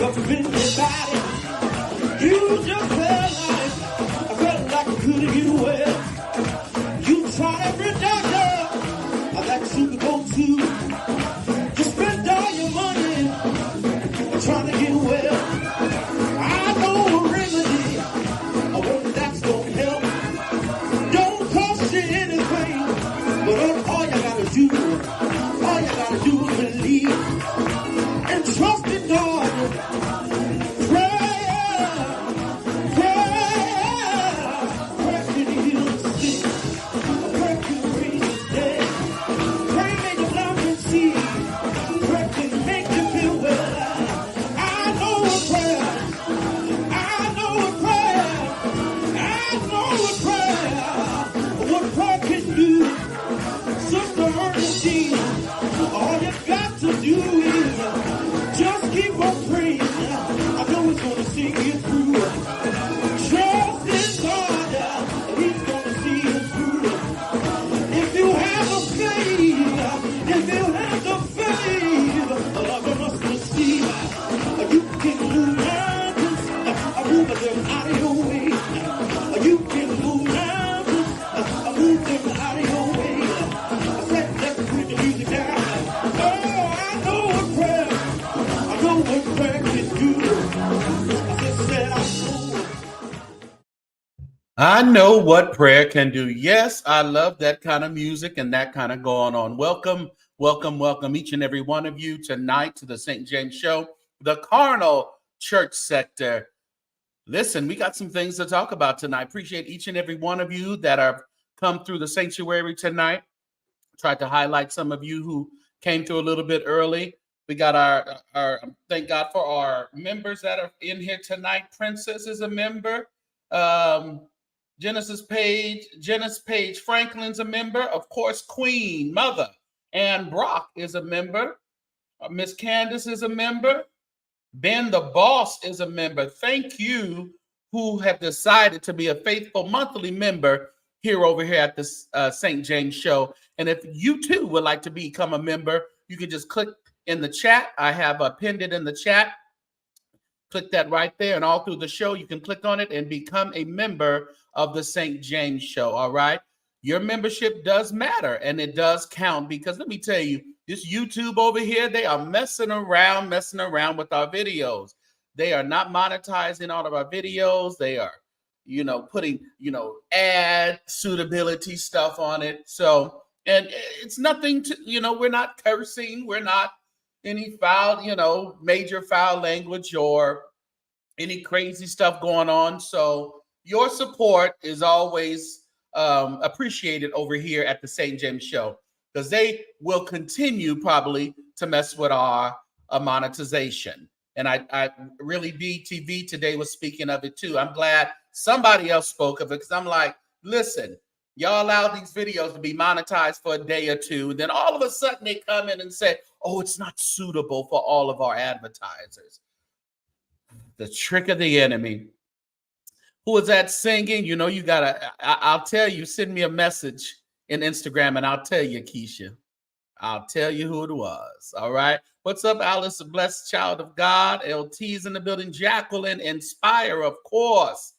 up in your body. You just felt like you couldn't get well. You tried every doctor that you could go to. You spent all your money trying to get well. I know a remedy, a one that's gonna help. Don't cost you anything, but all you gotta do is believe and trust in God. All you got to do is just keep on praying. I know He's gonna see you through. Trust in God, He's gonna see you through. If you have the faith, of a mustard seed, you can move mountains, move them out of your way. You can move mountains, move them out of your way. I know what prayer can do. Yes, I love that kind of music and that kind of going on. Welcome each and every one of you tonight to the St. James Show, the carnal church sector. Listen, we got some things to talk about tonight. Appreciate each and every one of you that have come through the sanctuary tonight. Tried to highlight some of you who came through a little bit early. We got our thank God for our members that are in here tonight. Princess is a member. Genesis Page Franklin's a member. Of course, Queen Mother Ann Brock is a member. Miss Candace is a member. Ben the Boss is a member. Thank you who have decided to be a faithful monthly member over here at the St. James Show. And if you too would like to become a member, you can just click in the chat. I have pinned it in the chat. Click that right there, and all through the show, you can click on it and become a member of the St. James Show, all right? Your membership does matter, and it does count, because let me tell you, this YouTube over here, they are messing around with our videos. They are not monetizing all of our videos. They are, putting, ad suitability stuff on it. So, and it's nothing to, we're not cursing. We're not any foul, major foul language or any crazy stuff going on. So your support is always appreciated over here at the St. James Show, because they will continue probably to mess with our monetization. And I really, BTV today was speaking of it too. I'm glad somebody else spoke of it, because I'm like, listen, y'all allow these videos to be monetized for a day or two, and then all of a sudden they come in and say, oh, it's not suitable for all of our advertisers. The trick of the enemy. Who is that singing? You gotta, I'll tell you, send me a message in Instagram and I'll tell you, Keisha. I'll tell you who it was. All right. What's up, Alice, a blessed child of God? LT's in the building. Jacqueline, Inspire, of course.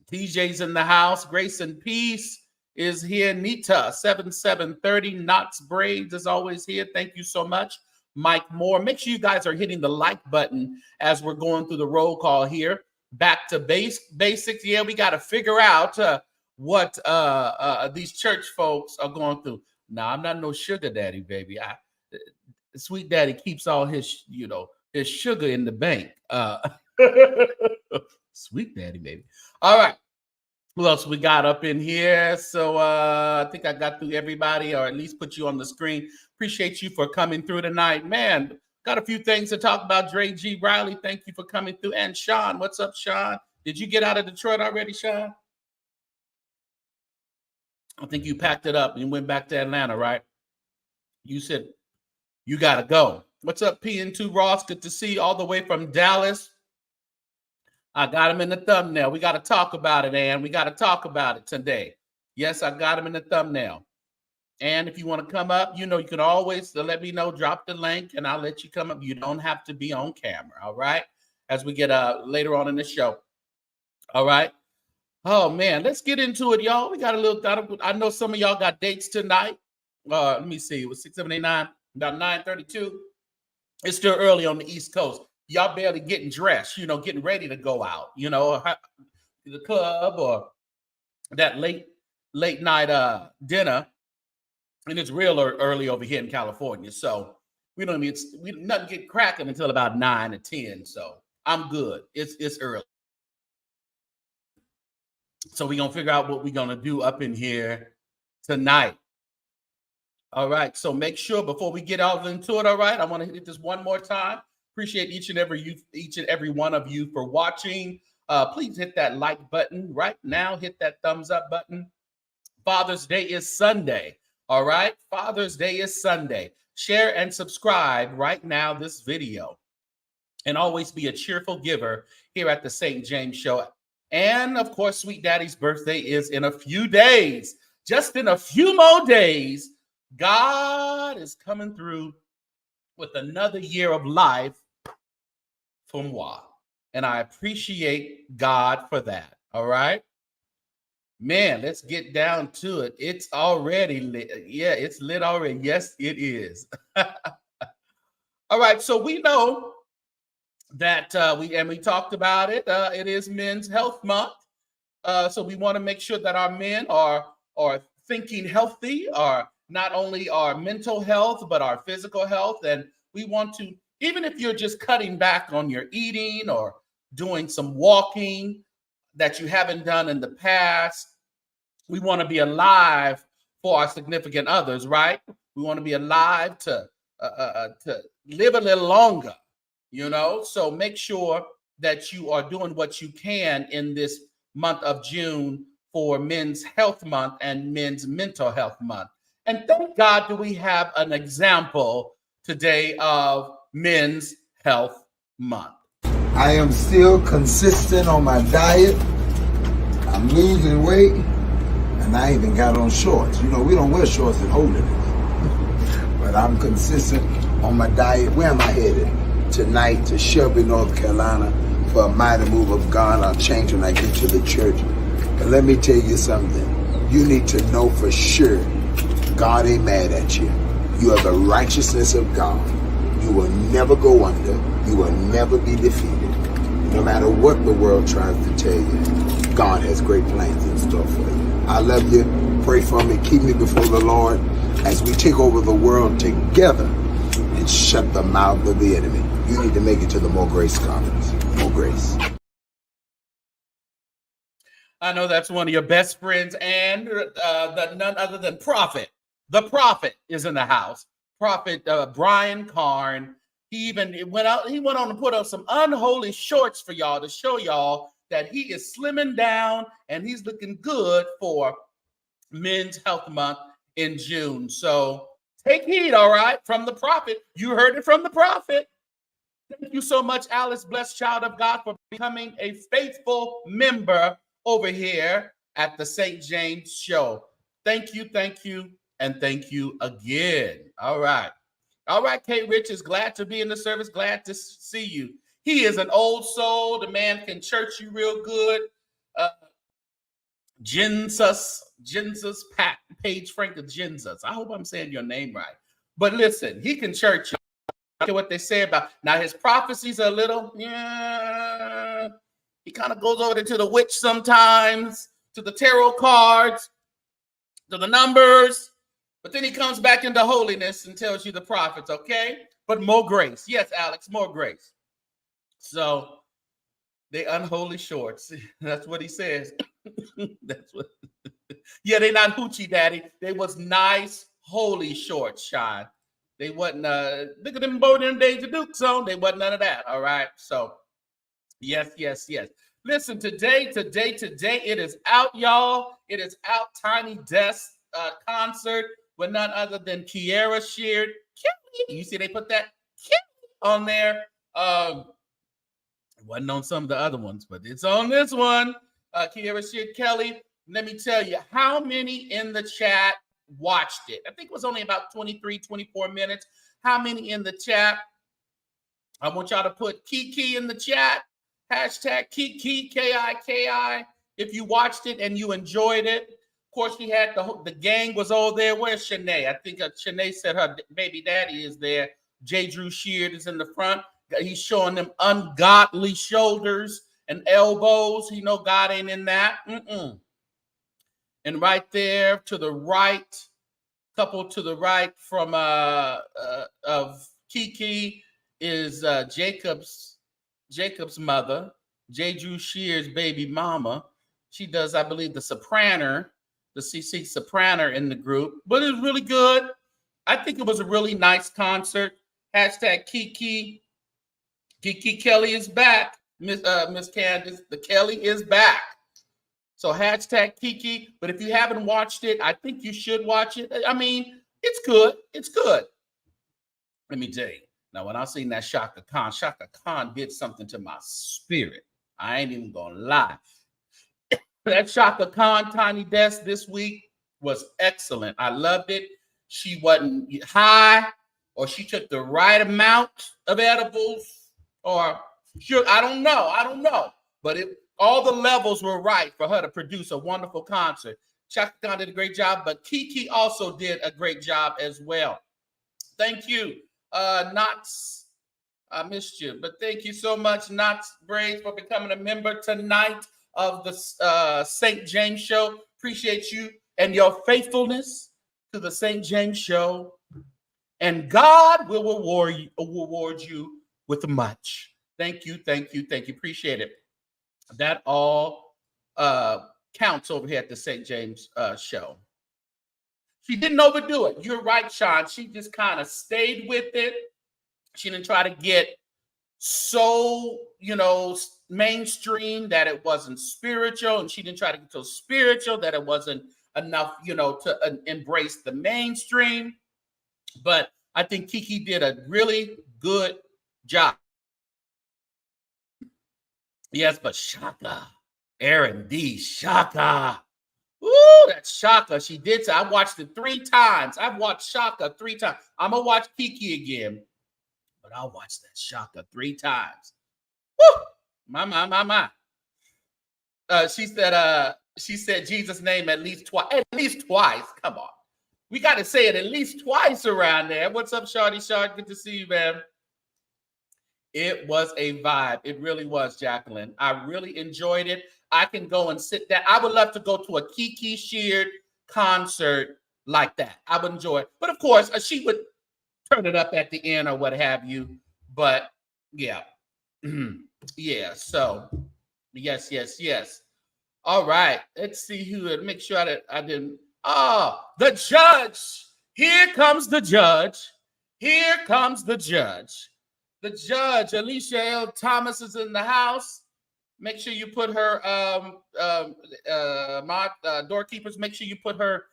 TJ's in the house. Grace and Peace is here. Nita 7730 Knots Braids is always here. Thank you so much. Mike Moore. Make sure you guys are hitting the like button as we're going through the roll call here. Back to basics. Yeah, we got to figure out what these church folks are going through. Now, I'm not no sugar daddy, baby. Sweet daddy keeps all his, his sugar in the bank. Sweet daddy, baby. All right. Who else we got up in here? So I think I got through everybody, or at least put you on the screen. Appreciate you for coming through tonight. Man, got a few things to talk about. Dre G. Riley, thank you for coming through. And Sean, what's up, Sean? Did you get out of Detroit already, Sean? I think you packed it up and went back to Atlanta, right? You said you got to go. What's up, PN2 Ross? Good to see you all the way from Dallas. I got him in the thumbnail. We got to talk about it, Ann. We got to talk about it today. Yes, I got him in the thumbnail. And if you want to come up, you can always let me know, drop the link, and I'll let you come up. You don't have to be on camera, all right? As we get later on in the show. All right. Oh, man, let's get into it, y'all. We got a little, I know some of y'all got dates tonight. Let me see. It was 6, 7, 8, 9, about 9:32. It's still early on the East Coast. Y'all barely getting dressed, getting ready to go out, to the club or that late night dinner. And it's real early over here in California. So we nothing get cracking until about 9 or 10. So I'm good. It's early. So we're going to figure out what we're going to do up in here tonight. All right. So make sure before we get out into it, all right, I want to hit this one more time. Appreciate each and every one of you for watching. Please hit that like button right now. Hit that thumbs up button. Father's Day is Sunday. All right. Father's Day is Sunday. Share and subscribe right now this video. And always be a cheerful giver here at the St. James Show. And of course, Sweet Daddy's birthday is in a few days. Just in a few more days, God is coming through with another year of life for moi. And I appreciate God for that. All right. Man, let's get down to it. It's already lit. Yeah, it's lit already. Yes, it is. All right. So we know that we talked about it. It is Men's Health Month. So we want to make sure that our men are thinking healthy, are not only our mental health, but our physical health. And we want to, even if you're just cutting back on your eating or doing some walking that you haven't done in the past, we want to be alive for our significant others, right? We want to be alive to live a little longer, So make sure that you are doing what you can in this month of June for Men's Health Month and Men's Mental Health Month. And thank God that we have an example today of Men's Health Month. I am still consistent on my diet. I'm losing weight, and I even got on shorts. We don't wear shorts in holiness. But I'm consistent on my diet. Where am I headed? Tonight to Shelby, North Carolina for a mighty move of God. I'll change when I get to the church. But let me tell you something. You need to know for sure God ain't mad at you. You are the righteousness of God. You will never go under. You will never be defeated. No matter what the world tries to tell you, God has great plans in store for you. I love you. Pray for me. Keep me before the Lord as we take over the world together and shut the mouth of the enemy. You need to make it to the More Grace Conference. More grace. I know that's one of your best friends, and none other than Prophet. The Prophet is in the house. Prophet Brian Karn. He went on to put up some unholy shorts for y'all to show y'all that he is slimming down and he's looking good for Men's Health Month in June. So take heed, all right, from the Prophet. You heard it from the Prophet. Thank you so much, Alice, blessed child of God, for becoming a faithful member over here at the St. James Show. Thank you, and thank you again. All right. All right, Kate Rich is glad to be in the service. Glad to see you. He is an old soul. The man can church you real good. Jesus Page Frank of Jesus. I hope I'm saying your name right. But listen, he can church you. I care what they say about. Now, his prophecies are a little, he kind of goes over to the witch sometimes, to the tarot cards, to the numbers. But then he comes back into holiness and tells you the prophets, okay? But more grace. Yes, Alex, more grace. So they unholy shorts. That's what he says. That's what. Yeah, they not hoochie daddy. They was nice, holy shorts, Sean. They wasn't, look at them both in days of Duke's on. They wasn't none of that, all right? So, yes. Listen, today, it is out, y'all. It is out, Tiny Desk concert with none other than Kiara Sheard Kelly. You see they put that Kelly on there. It wasn't on some of the other ones, but it's on this one. Kiara Sheard Kelly. Let me tell you, how many in the chat watched it. I think it was only about 23, 24 minutes. How many in the chat? I want y'all to put Kiki in the chat. Hashtag Kiki, K-I-K-I. If you watched it and you enjoyed it. Of course, we had the gang was all there. Where's Shanae? I think Shanae said her baby daddy is there. J. Drew Sheard is in the front. He's showing them ungodly shoulders and elbows. You know God ain't in that. And right there to the right, couple to the right from of Kiki is Jacob's mother, J. Drew Shear's baby mama. She does, I believe, the soprano, the CC soprano in the group. But it was really good. I think it was a really nice concert. Hashtag Kiki. Kiki Kelly is back. Miss Candace, the Kelly is back. So hashtag Kiki. But if you haven't watched it, I think you should watch it. I mean, it's good. It's good. Let me tell you. Now, when I seen that Shaka Khan did something to my spirit. I ain't even gonna lie. That Shaka Khan Tiny Desk this week was excellent. I loved it. She wasn't high, or she took the right amount of edibles, or sure, I don't know. But all the levels were right for her to produce a wonderful concert. Shaka Khan did a great job, but Kiki also did a great job as well. Thank you. Knots, I missed you, but thank you so much, Knots Braids, for becoming a member tonight of the St. James Show. Appreciate you and your faithfulness to the St. James Show, and God will reward you with much. Thank you. Appreciate it. That all counts over here at the St. James Show. She didn't overdo it. You're right, Sean. She just kind of stayed with it. She didn't try to get so, mainstream that it wasn't spiritual. And she didn't try to get so spiritual that it wasn't enough, to embrace the mainstream. But I think Kiki did a really good job. Yes, but Shaka, Aaron D. Shaka. Ooh, that's Shaka. She did. I watched it 3 times. I've watched Shaka 3 times. I'm going to watch Kiki again, but I'll watch that Shaka 3 times. Woo! My. She said Jesus' name at least twice. At least twice. Come on. We got to say it at least twice around there. What's up, Shawty Shard? Good to see you, man. It was a vibe. It really was, Jacqueline. I really enjoyed it. I can go and sit down. I would love to go to a Kiki Sheard concert like that. I would enjoy it. But of course, she would turn it up at the end or what have you. But yeah. Yeah. So yes. All right. Let's see who. Make sure I didn't. Oh, the judge. Here comes the judge. Here comes the judge. The judge, Alicia L. Thomas, is in the house. Make sure you put her doorkeepers. Make sure you put her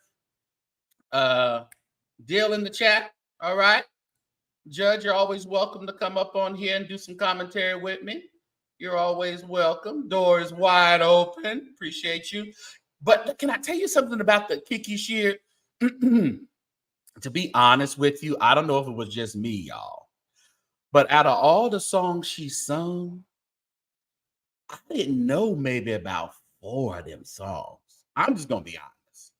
deal in the chat. All right, Judge, you're always welcome to come up on here and do some commentary with me. You're always welcome. Door is wide open. Appreciate you. But can I tell you something about the Kiki Sheard? To be honest with you, I don't know if it was just me, y'all. But out of all the songs she sung, I didn't know maybe about 4 of them songs. I'm just going to be honest.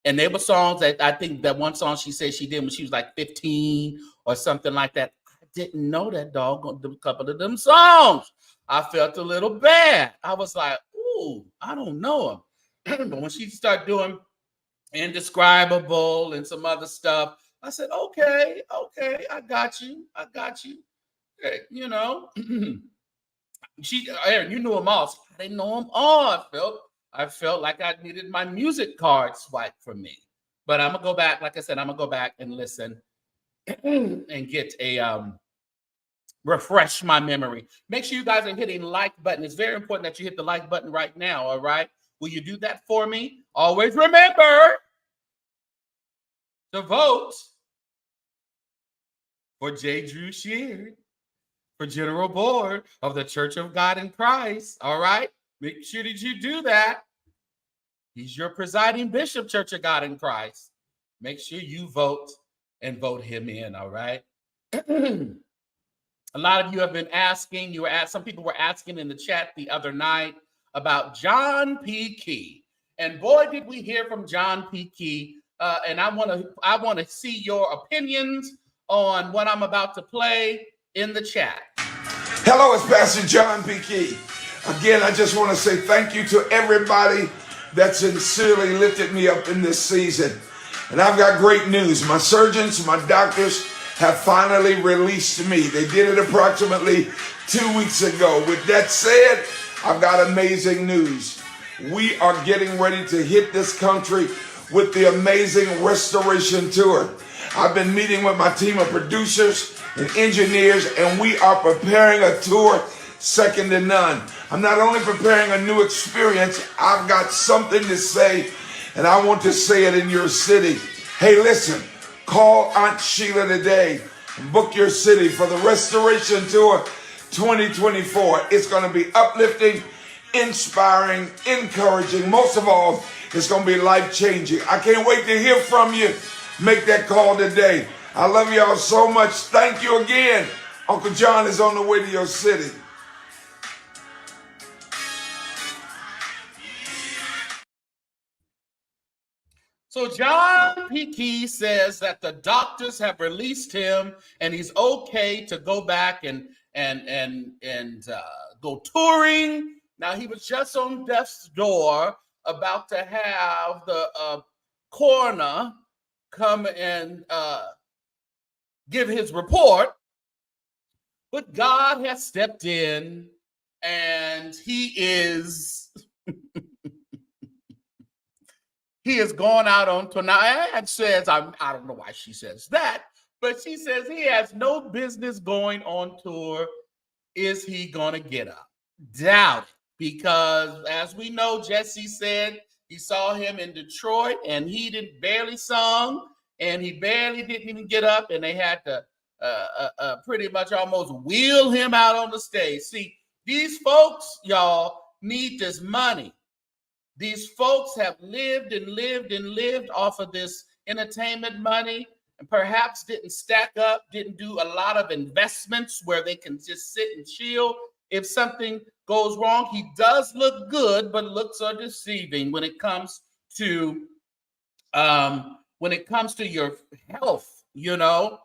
And they were songs that I think that one song she said she did when she was like 15 or something like that. I didn't know that doggone a couple of them songs. I felt a little bad. I was like, ooh, I don't know them. But when she started doing Indescribable and some other stuff, I said, okay, I got you. Hey, Aaron, you knew them all. So I didn't know them all. I felt like I needed my music card swiped for me. But I'm gonna go back. Like I said, I'm gonna go back and listen and get a refresh my memory. Make sure you guys are hitting like button. It's very important that you hit the like button right now. All right. Will you do that for me? Always remember to vote for J. Drew Sheard for General Board of the Church of God in Christ. All right? Make sure that you do that. He's your presiding bishop, Church of God in Christ. make sure you vote and vote him in, all right? A lot of you have been asking, some people were asking in the chat the other night about John P. Key. And boy, did we hear from John P. Key. And I want to see your opinions on what I'm about to play in the chat. Hello, it's Pastor John P. Key. Again, I just want to say thank you to everybody that sincerely lifted me up in this season. And I've got great news. My surgeons, my doctors have finally released me. They did it approximately 2 weeks ago. With that said, I've got amazing news. We are getting ready to hit this country with the amazing restoration tour. I've been meeting with my team of producers and engineers, and we are preparing a tour second to none. I'm not only preparing a new experience, I've got something to say, and I want to say it in your city. Hey, listen, call Aunt Sheila today and book your city for the Restoration Tour 2024. It's going to be uplifting, inspiring, encouraging. Most of all, it's going to be life-changing. I can't wait to hear from you. Make that call today. I love y'all so much. Thank you again. Uncle John is on the way to your city. So John P. Key says that the doctors have released him and he's okay to go back and go touring. Now, he was just on death's door about to have the coroner come and give his report, but God has stepped in and he is he has gone out on tour. Now, Ann says, I don't know why she says that, but she says he has no business going on tour. Is he going to get up? Doubt it, because as we know, Jesse said he saw him in Detroit and he barely sung and he barely didn't even get up, and they had to pretty much almost wheel him out on the stage. See, these folks, y'all, need this money. These folks have lived and lived and lived off of this entertainment money and perhaps didn't stack up, didn't do a lot of investments where they can just sit and chill. If something goes wrong, he does look good, but looks are deceiving when it comes to your health, you know.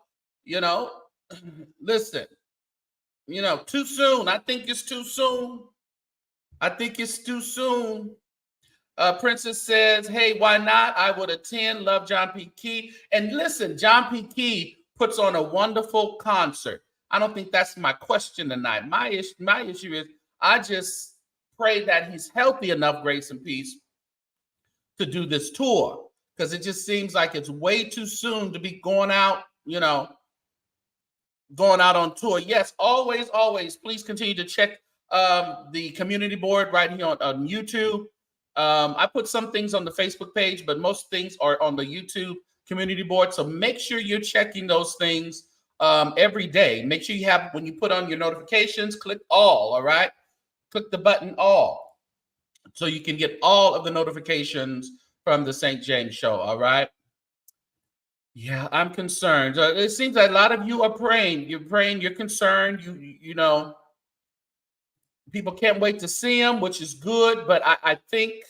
Listen, too soon. I think it's too soon. Princess says, hey, why not? I would attend. Love John P. Key. And listen, John P. Key puts on a wonderful concert. I don't think that's my question tonight. My issue is I just pray that he's healthy enough, grace and peace, to do this tour, because it just seems like it's way too soon to be going out on tour. Yes, always, please continue to check the community board right here on YouTube. I put some things on the Facebook page, but most things are on the YouTube community board. So make sure you're checking those things every day. Make sure you have, when you put on your notifications, click all right? Click the button all, so you can get all of the notifications from the St. James Show, all right? Yeah, I'm concerned. It seems like a lot of you are praying. You're praying, you're concerned. You know, people can't wait to see him, which is good, but I think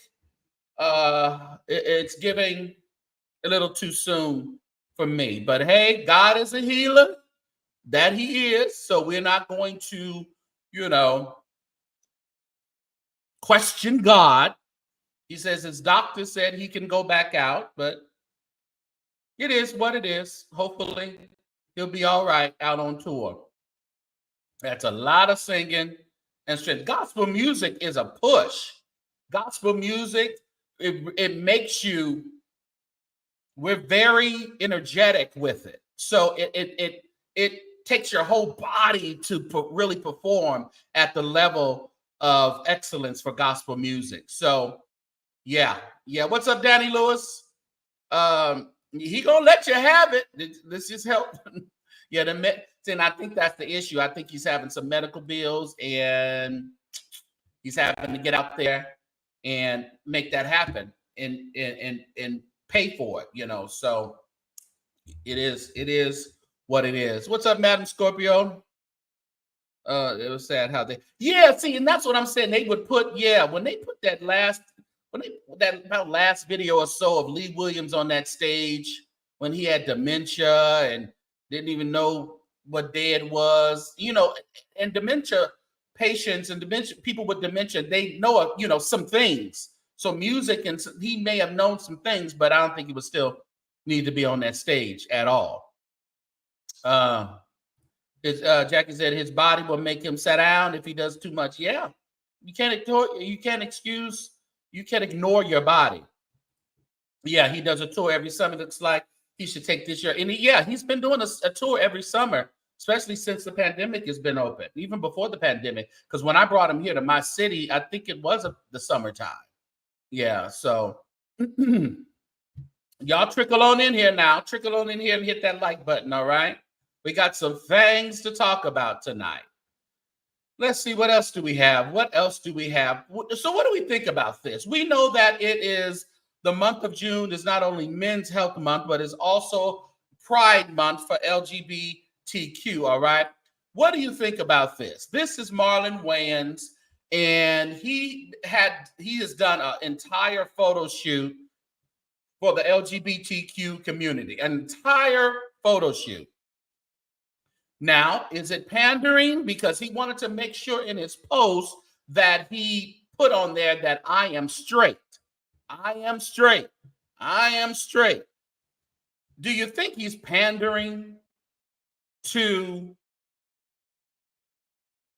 it's giving a little too soon for me. But hey, God is a healer, that he is, so we're not going to, question God. He says his doctor said he can go back out, but it is what it is. Hopefully he'll be all right out on tour. That's a lot of singing and strength. Gospel music is a push. Gospel music, it makes you, we're very energetic with it. So it takes your whole body to really perform at the level of excellence for gospel music. So yeah. What's up, Danny Lewis? He gonna let you have it. This just help. And I think that's the issue. I think he's having some medical bills and he's having to get out there and make that happen. And pay for it, So it is what it is. What's up, Madam Scorpio? It was sad how see, and that's what I'm saying. They would put, when they put that last video or so of Lee Williams on that stage when he had dementia and didn't even know what day it was, and dementia patients and people with dementia, they know, some things. So music, and he may have known some things, but I don't think he would still need to be on that stage at all. Jackie said his body will make him sit down if he does too much. Yeah, you can't ignore your body. Yeah, he does a tour every summer. Looks like he should take this year. And he's been doing a tour every summer, especially since the pandemic has been open, even before the pandemic. Because when I brought him here to my city, I think it was the summertime. Yeah, so y'all trickle on in here now. Trickle on in here and hit that like button, all right? We got some things to talk about tonight. Let's see, what else do we have? So what do we think about this? We know that it is the month of June is not only Men's Health Month, but is also Pride Month for LGBTQ, all right? What do you think about this? This is Marlon Wayans, and he has done an entire photo shoot for the LGBTQ community, an entire photo shoot. Now, is it pandering? Because he wanted to make sure in his post that he put on there that I am straight. I am straight. I am straight. Do you think he's pandering to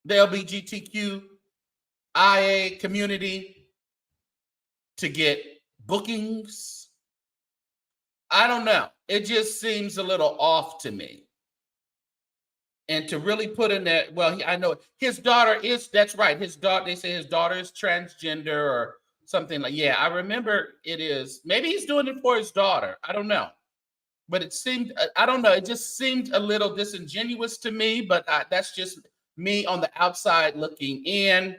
the LGBTQIA community to get bookings? I don't know. It just seems a little off to me. And to really put in that, I know his daughter is, that's right. His daughter, they say his daughter is transgender or something like, I remember it is. Maybe he's doing it for his daughter. I don't know. But it seemed, I don't know. It just seemed a little disingenuous to me, but that's just me on the outside looking in.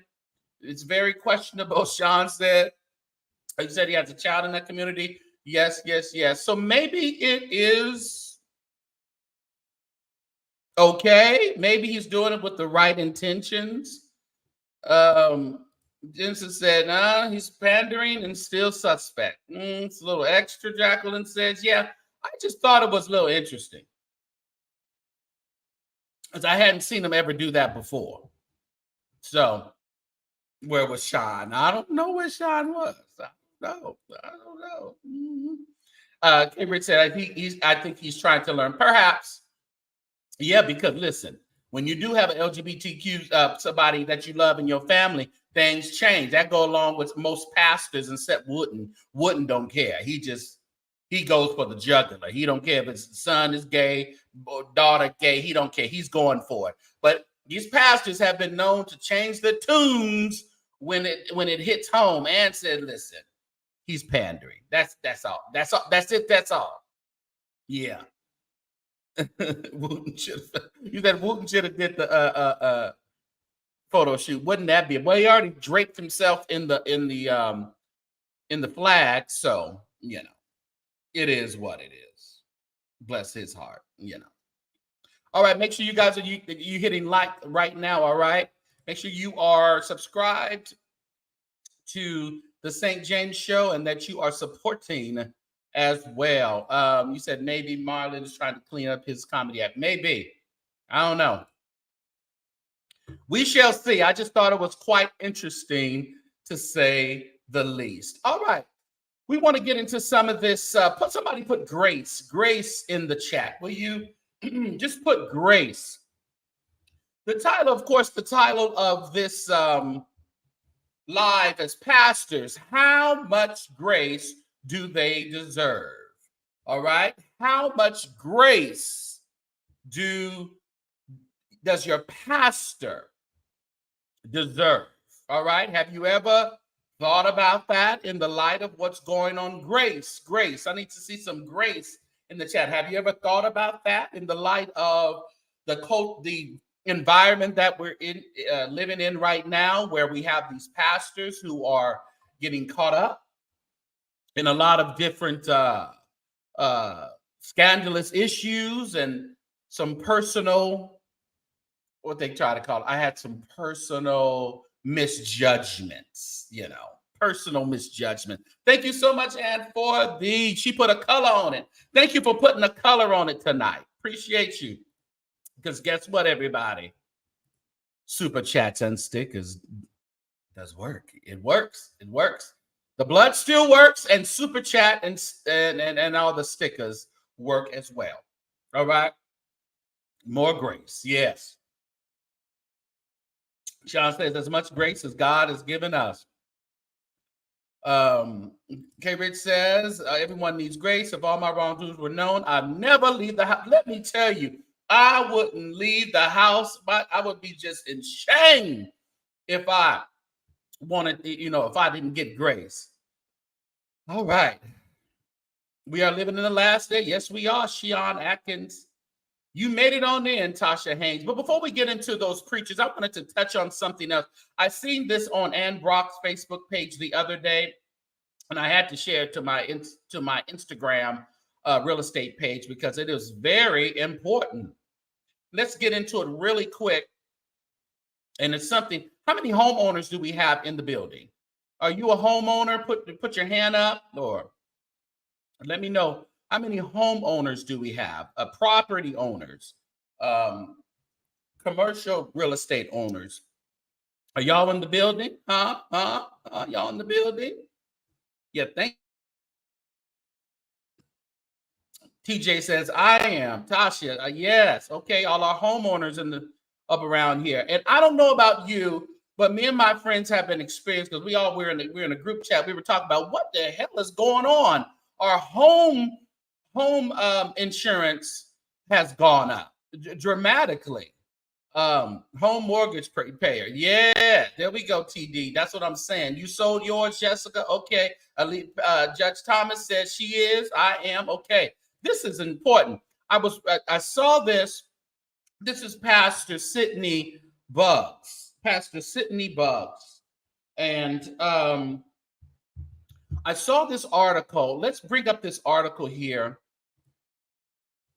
It's very questionable, Sean said. He said he has a child in that community. Yes. So maybe it is okay, maybe he's doing it with the right intentions. Jensen said, he's pandering and still suspect. It's a little extra, Jacqueline says. Yeah, I just thought it was a little interesting. Because I hadn't seen him ever do that before. So, where was Sean? I don't know where Sean was. I don't know. Rich said, I think he's trying to learn. Perhaps. Yeah, because listen, when you do have an LGBTQ, somebody that you love in your family, things change. That go along with most pastors, except Wooden. Wooden don't care. He goes for the jugular. He don't care if his son is gay or daughter gay. He don't care. He's going for it. But these pastors have been known to change the tunes when it hits home and said, listen, he's pandering. That's all. That's it. That's all. Yeah. You said Wooten should have did the photo shoot. Wouldn't that be? Well, he already draped himself in the flag, so it is what it is. Bless his heart, All right, make sure you guys are you hitting like right now. All right, make sure you are subscribed to the St. James Show and that you are supporting as well. You said maybe Marlon is trying to clean up his comedy act. Maybe. I don't know. We shall see. I just thought it was quite interesting, to say the least. All right. We want to get into some of this. Somebody put Grace in the chat. Will you just put Grace? The title of this live as pastors, how much grace do they deserve? All right. How much grace does your pastor deserve? All right. Have you ever thought about that in the light of what's going on? Grace. I need to see some grace in the chat. Have you ever thought about that in the light of the environment that we're living in right now, where we have these pastors who are getting caught up in a lot of different scandalous issues and some personal, what they try to call it. I had some personal misjudgments, personal misjudgment. Thank you so much, Ann, for she put a color on it. Thank you for putting a color on it tonight. Appreciate you. Because guess what, everybody? Super chats and stickers does work. It works. It works. The blood still works, and super chat and all the stickers work as well. All right. More grace. Yes. Sean says, as much grace as God has given us. K. Rich says, everyone needs grace. If all my wrongdoings were known, I'd never leave the house. Let me tell you, I wouldn't leave the house, but I would be just in shame if I wanted, if I didn't get grace. All right. We are living in the last day. Yes, we are. Shion Atkins. You made it on in, Tasha Haynes. But before we get into those preachers, I wanted to touch on something else. I seen this on Ann Brock's Facebook page the other day, and I had to share it to my Instagram real estate page because it is very important. Let's get into it really quick. And it's something. How many homeowners do we have in the building? Are you a homeowner? Put your hand up, or let me know. How many homeowners do we have? Property owners, commercial real estate owners. Are y'all in the building? Y'all in the building? Yeah, TJ says, I am. Tasha, yes. Okay, all our homeowners up around here. And I don't know about you, but me and my friends have been experienced because we're in a group chat. We were talking about what the hell is going on. Our home insurance has gone up dramatically. Home mortgage payer. Yeah, there we go, TD. That's what I'm saying. You sold yours, Jessica? Okay. Judge Thomas says she is. I am. Okay. This is important. I saw this. This is Pastor Sidney Buggs. Pastor Sidney Buggs. And I saw this article. Let's bring up this article here.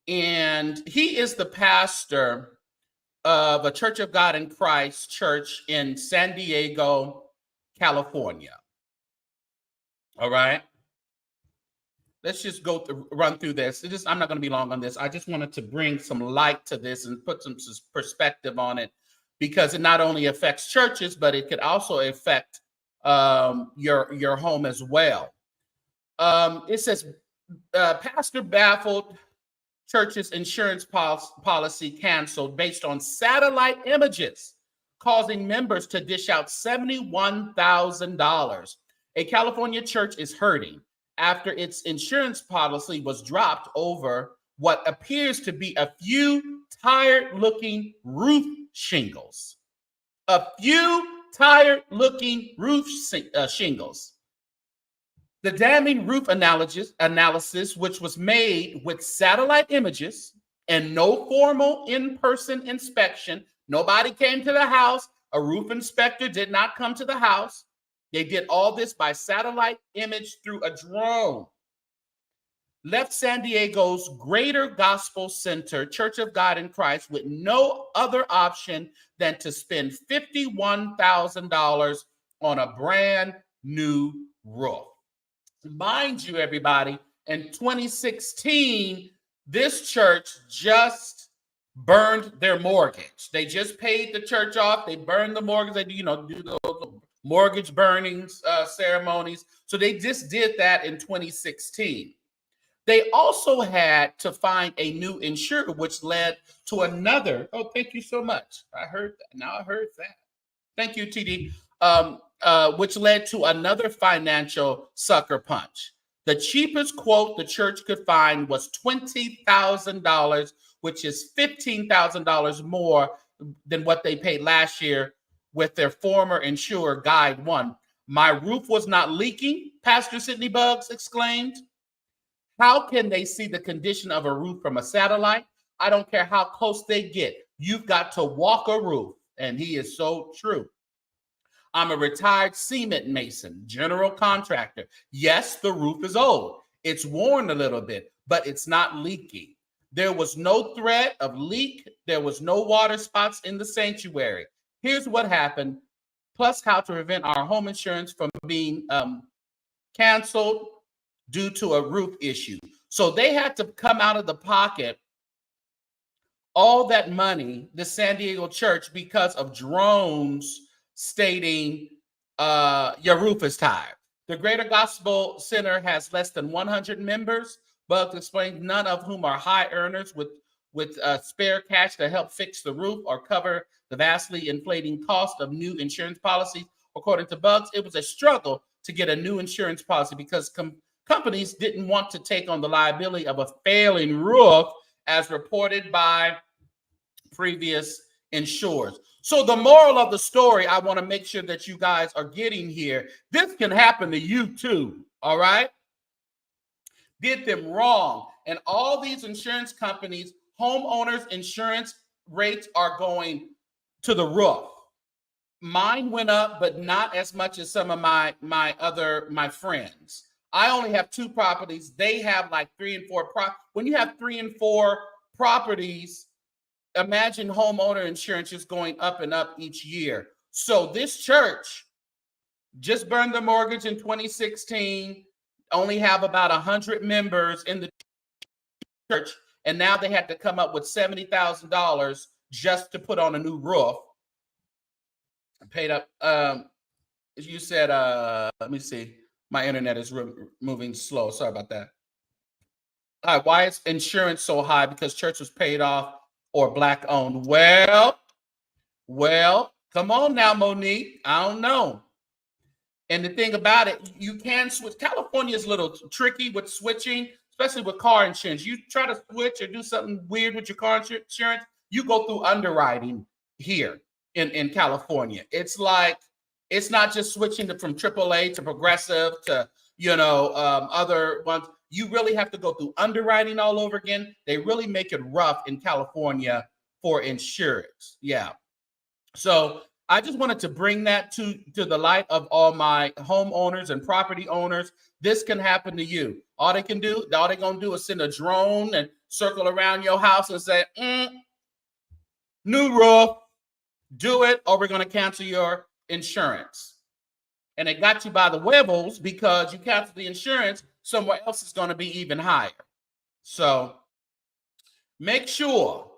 And he is the pastor of a Church of God in Christ church in San Diego, California. All right. Let's just run through this. I'm not going to be long on this. I just wanted to bring some light to this and put some perspective on it because it not only affects churches, but it could also affect your home as well. It says, pastor baffled, church's insurance policy canceled based on satellite images, causing members to dish out $71,000. A California church is hurting after its insurance policy was dropped over what appears to be a few tired-looking roof shingles. A few tired-looking roof shingles. The damning roof analysis, which was made with satellite images and no formal in-person inspection, nobody came to the house. A roof inspector did not come to the house. They did all this by satellite image through a drone. Left San Diego's Greater Gospel Center, Church of God in Christ, with no other option than to spend $51,000 on a brand new roof. Mind you, everybody, in 2016, this church just burned their mortgage. They just paid the church off. They burned the mortgage. They do those mortgage burnings ceremonies. So they just did that in 2016. They also had to find a new insurer, which led to another. Oh, thank you so much. I heard that. Now I heard that. Thank you, TD. Which led to another financial sucker punch. The cheapest quote the church could find was $20,000, which is $15,000 more than what they paid last year with their former insurer, Guide One. My roof was not leaking, Pastor Sidney Buggs exclaimed. How can they see the condition of a roof from a satellite? I don't care how close they get. You've got to walk a roof, and he is so true. I'm a retired cement mason, general contractor. Yes, the roof is old. It's worn a little bit, but it's not leaking. There was no threat of leak. There was no water spots in the sanctuary. Here's what happened, plus how to prevent our home insurance from being canceled due to a roof issue. So they had to come out of the pocket all that money, the San Diego church, because of drones stating your roof is tired. The Greater Gospel Center has less than 100 members, but explained none of whom are high earners with spare cash to help fix the roof or cover the vastly inflating cost of new insurance policies. According to Bugs, it was a struggle to get a new insurance policy because companies didn't want to take on the liability of a failing roof, as reported by previous insurers. So the moral of the story, I want to make sure that you guys are getting here. This can happen to you too, all right? Did them wrong. And all these insurance companies, homeowners insurance rates are going to the roof. Mine went up, but not as much as some of my friends. I only have 2 properties. They have like 3 and 4. When you have 3 and 4 properties, imagine homeowner insurance is going up and up each year. So this church just burned the mortgage in 2016, only have about 100 members in the church, and now they had to come up with $70,000 just to put on a new roof. I paid up. You said, let me see. My internet is moving slow. Sorry about that. All right, why is insurance so high? Because church was paid off or Black owned. Well, come on now, Monique. I don't know. And the thing about it, you can switch. California is a little tricky with switching, especially with car insurance. You try to switch or do something weird with your car insurance, you go through underwriting here in California. It's like, it's not just switching from AAA to Progressive to, other ones. You really have to go through underwriting all over again. They really make it rough in California for insurance. Yeah. So I just wanted to bring that to the light of all my homeowners and property owners. This can happen to you. All they're going to do is send a drone and circle around your house and say, new roof, do it, or we're going to cancel your insurance. And it got you by the huevos because you canceled the insurance. Somewhere else is going to be even higher. So make sure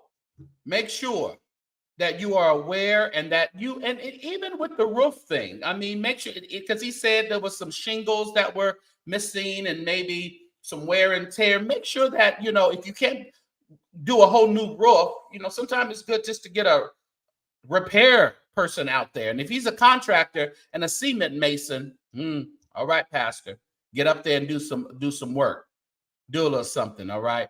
that you are aware, and that even with the roof thing, I mean, make sure, because he said there was some shingles that were missing and maybe some wear and tear. Make sure that, if you can't do a whole new roof, sometimes it's good just to get a repair person out there. And if he's a contractor and a cement mason, all right, Pastor, get up there and do some work, do a little something. All right.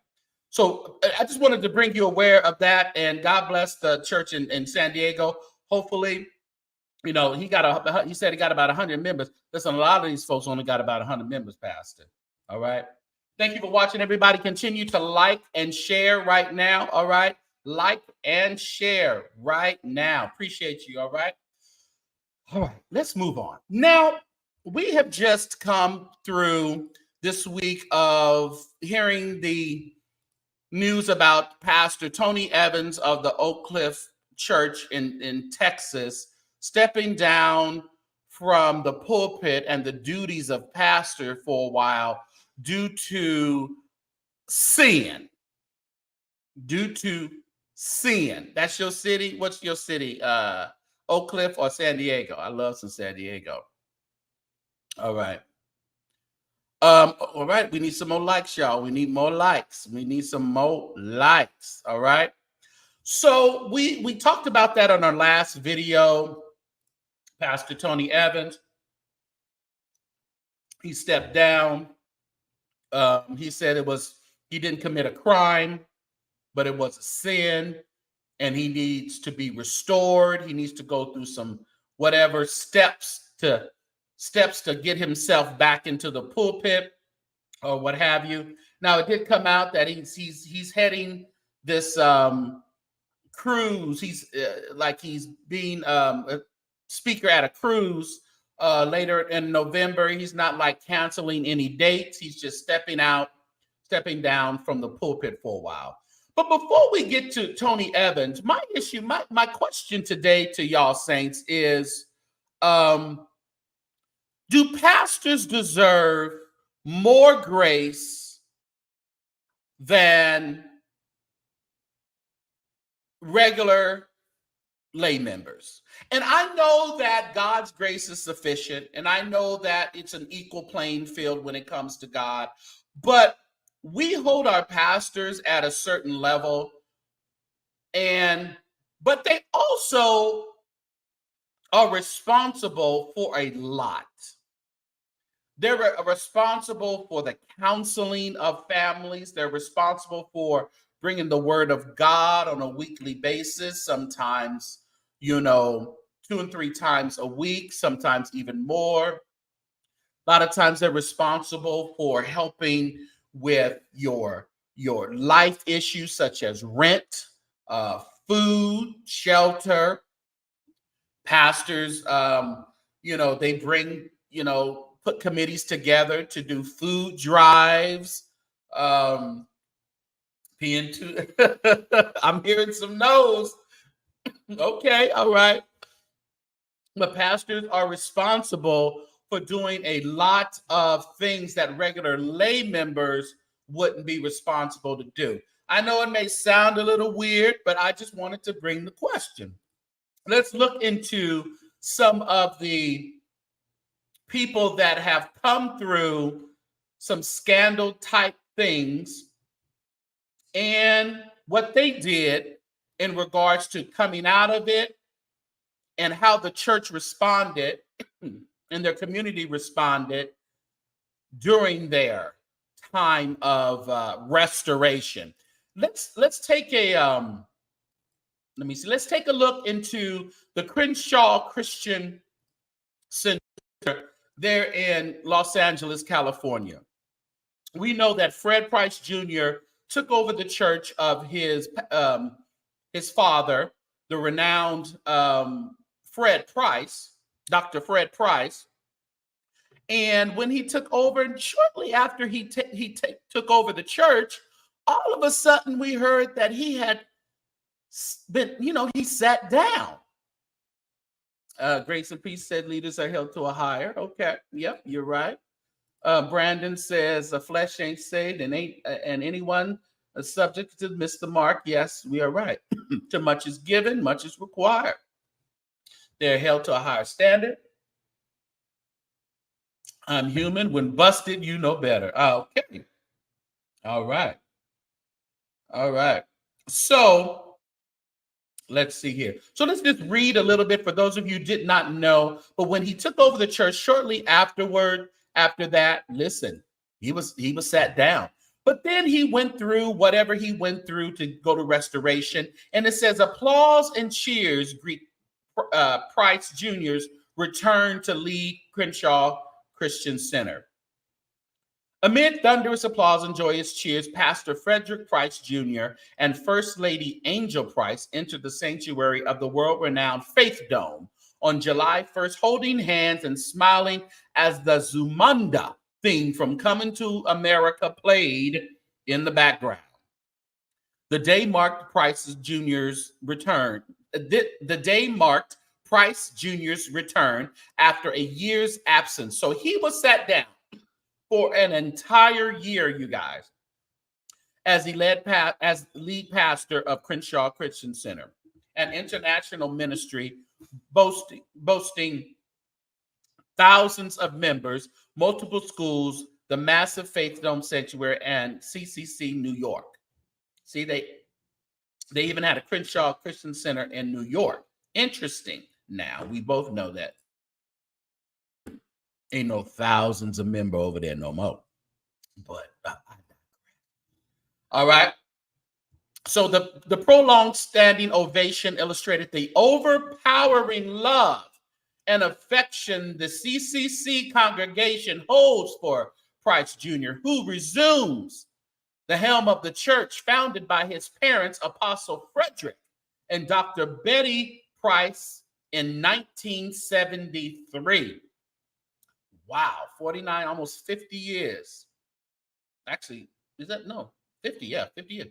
So I just wanted to bring you aware of that, and God bless the church in San Diego. Hopefully, he said he got about 100 members. Listen, a lot of these folks only got about 100 members, Pastor. All right. Thank you for watching, everybody. Continue to like and share right now. All right. Like and share right now. Appreciate you. All right. All right. Let's move on. Now, we have just come through this week of hearing the news about Pastor Tony Evans of the Oak Cliff Church in Texas stepping down from the pulpit and the duties of pastor for a while due to sin. That's your city? What's your city? Oak Cliff or San Diego? I love some San Diego. All right. All right. We need some more likes, y'all. We need more likes. We need some more likes. All right. So we talked about that on our last video. Pastor Tony Evans, he stepped down. He said he didn't commit a crime, but it was a sin, and he needs to be restored. He needs to go through some whatever steps to get himself back into the pulpit or what have you. Now, it did come out that he's heading this cruise. He's being speaker at a cruise later in November. He's not like canceling any dates. He's just stepping down from the pulpit for a while. But before we get to Tony Evans, my question today to y'all saints is, do pastors deserve more grace than regular lay members? And I know that God's grace is sufficient, and I know that it's an equal playing field when it comes to God, but we hold our pastors at a certain level, but they also are responsible for a lot. They're responsible for the counseling of families. They're responsible for bringing the word of God on a weekly basis, sometimes, 2 and 3 times a week, sometimes even more. A lot of times they're responsible for helping with your life issues such as rent, food, shelter. Pastors, they bring, put committees together to do food drives. I'm hearing some no's. Okay, all right. The pastors are responsible for doing a lot of things that regular lay members wouldn't be responsible to do. I know it may sound a little weird, but I just wanted to bring the question. Let's look into some of the people that have come through some scandal type things and what they did in regards to coming out of it and how the church responded and their community responded during their time of restoration. Let's take a let's take a look into the Crenshaw Christian Center there in Los Angeles, California. We know that Fred Price Jr. took over the church of his father, the renowned Fred Price, Dr. Fred Price. And when he took over, and shortly after he took over the church, all of a sudden we heard that he had been, he sat down. Grace and Peace said leaders are held to a higher. Okay, yep, you're right. Brandon says a flesh ain't saved and anyone subject to miss the mark. Yes, we are right. Too much is given, much is required. They're held to a higher standard. I'm human. When busted, you know better. Okay. All right. So let's see here. So let's just read a little bit for those of you who did not know. But when he took over the church shortly after that, listen, he was sat down. But then he went through whatever he went through to go to restoration. And it says applause and cheers greet Price Jr.'s return to lead Crenshaw Christian Center. Amid thunderous applause and joyous cheers, Pastor Frederick Price Jr. and First Lady Angel Price entered the sanctuary of the world-renowned Faith Dome on July 1st, holding hands and smiling as the Zumanda theme from Coming to America played in the background. The day marked Price Jr.'s return. The day marked Price Jr.'s return after a year's absence. So he was sat down for an entire year, you guys, as lead pastor of Crenshaw Christian Center, an international ministry boasting thousands of members, multiple schools, the massive Faith Dome Sanctuary, and CCC New York. See, they even had a Crenshaw Christian Center in New York. Interesting. Now, we both know that ain't no thousands of members over there no more. But all right. So the prolonged standing ovation illustrated the overpowering love and affection the CCC congregation holds for Price Jr., who resumes the helm of the church founded by his parents, Apostle Frederick and Dr. Betty Price in 1973. Wow, 49, almost 50 years. Actually, is that? No, 50, yeah, 50 years.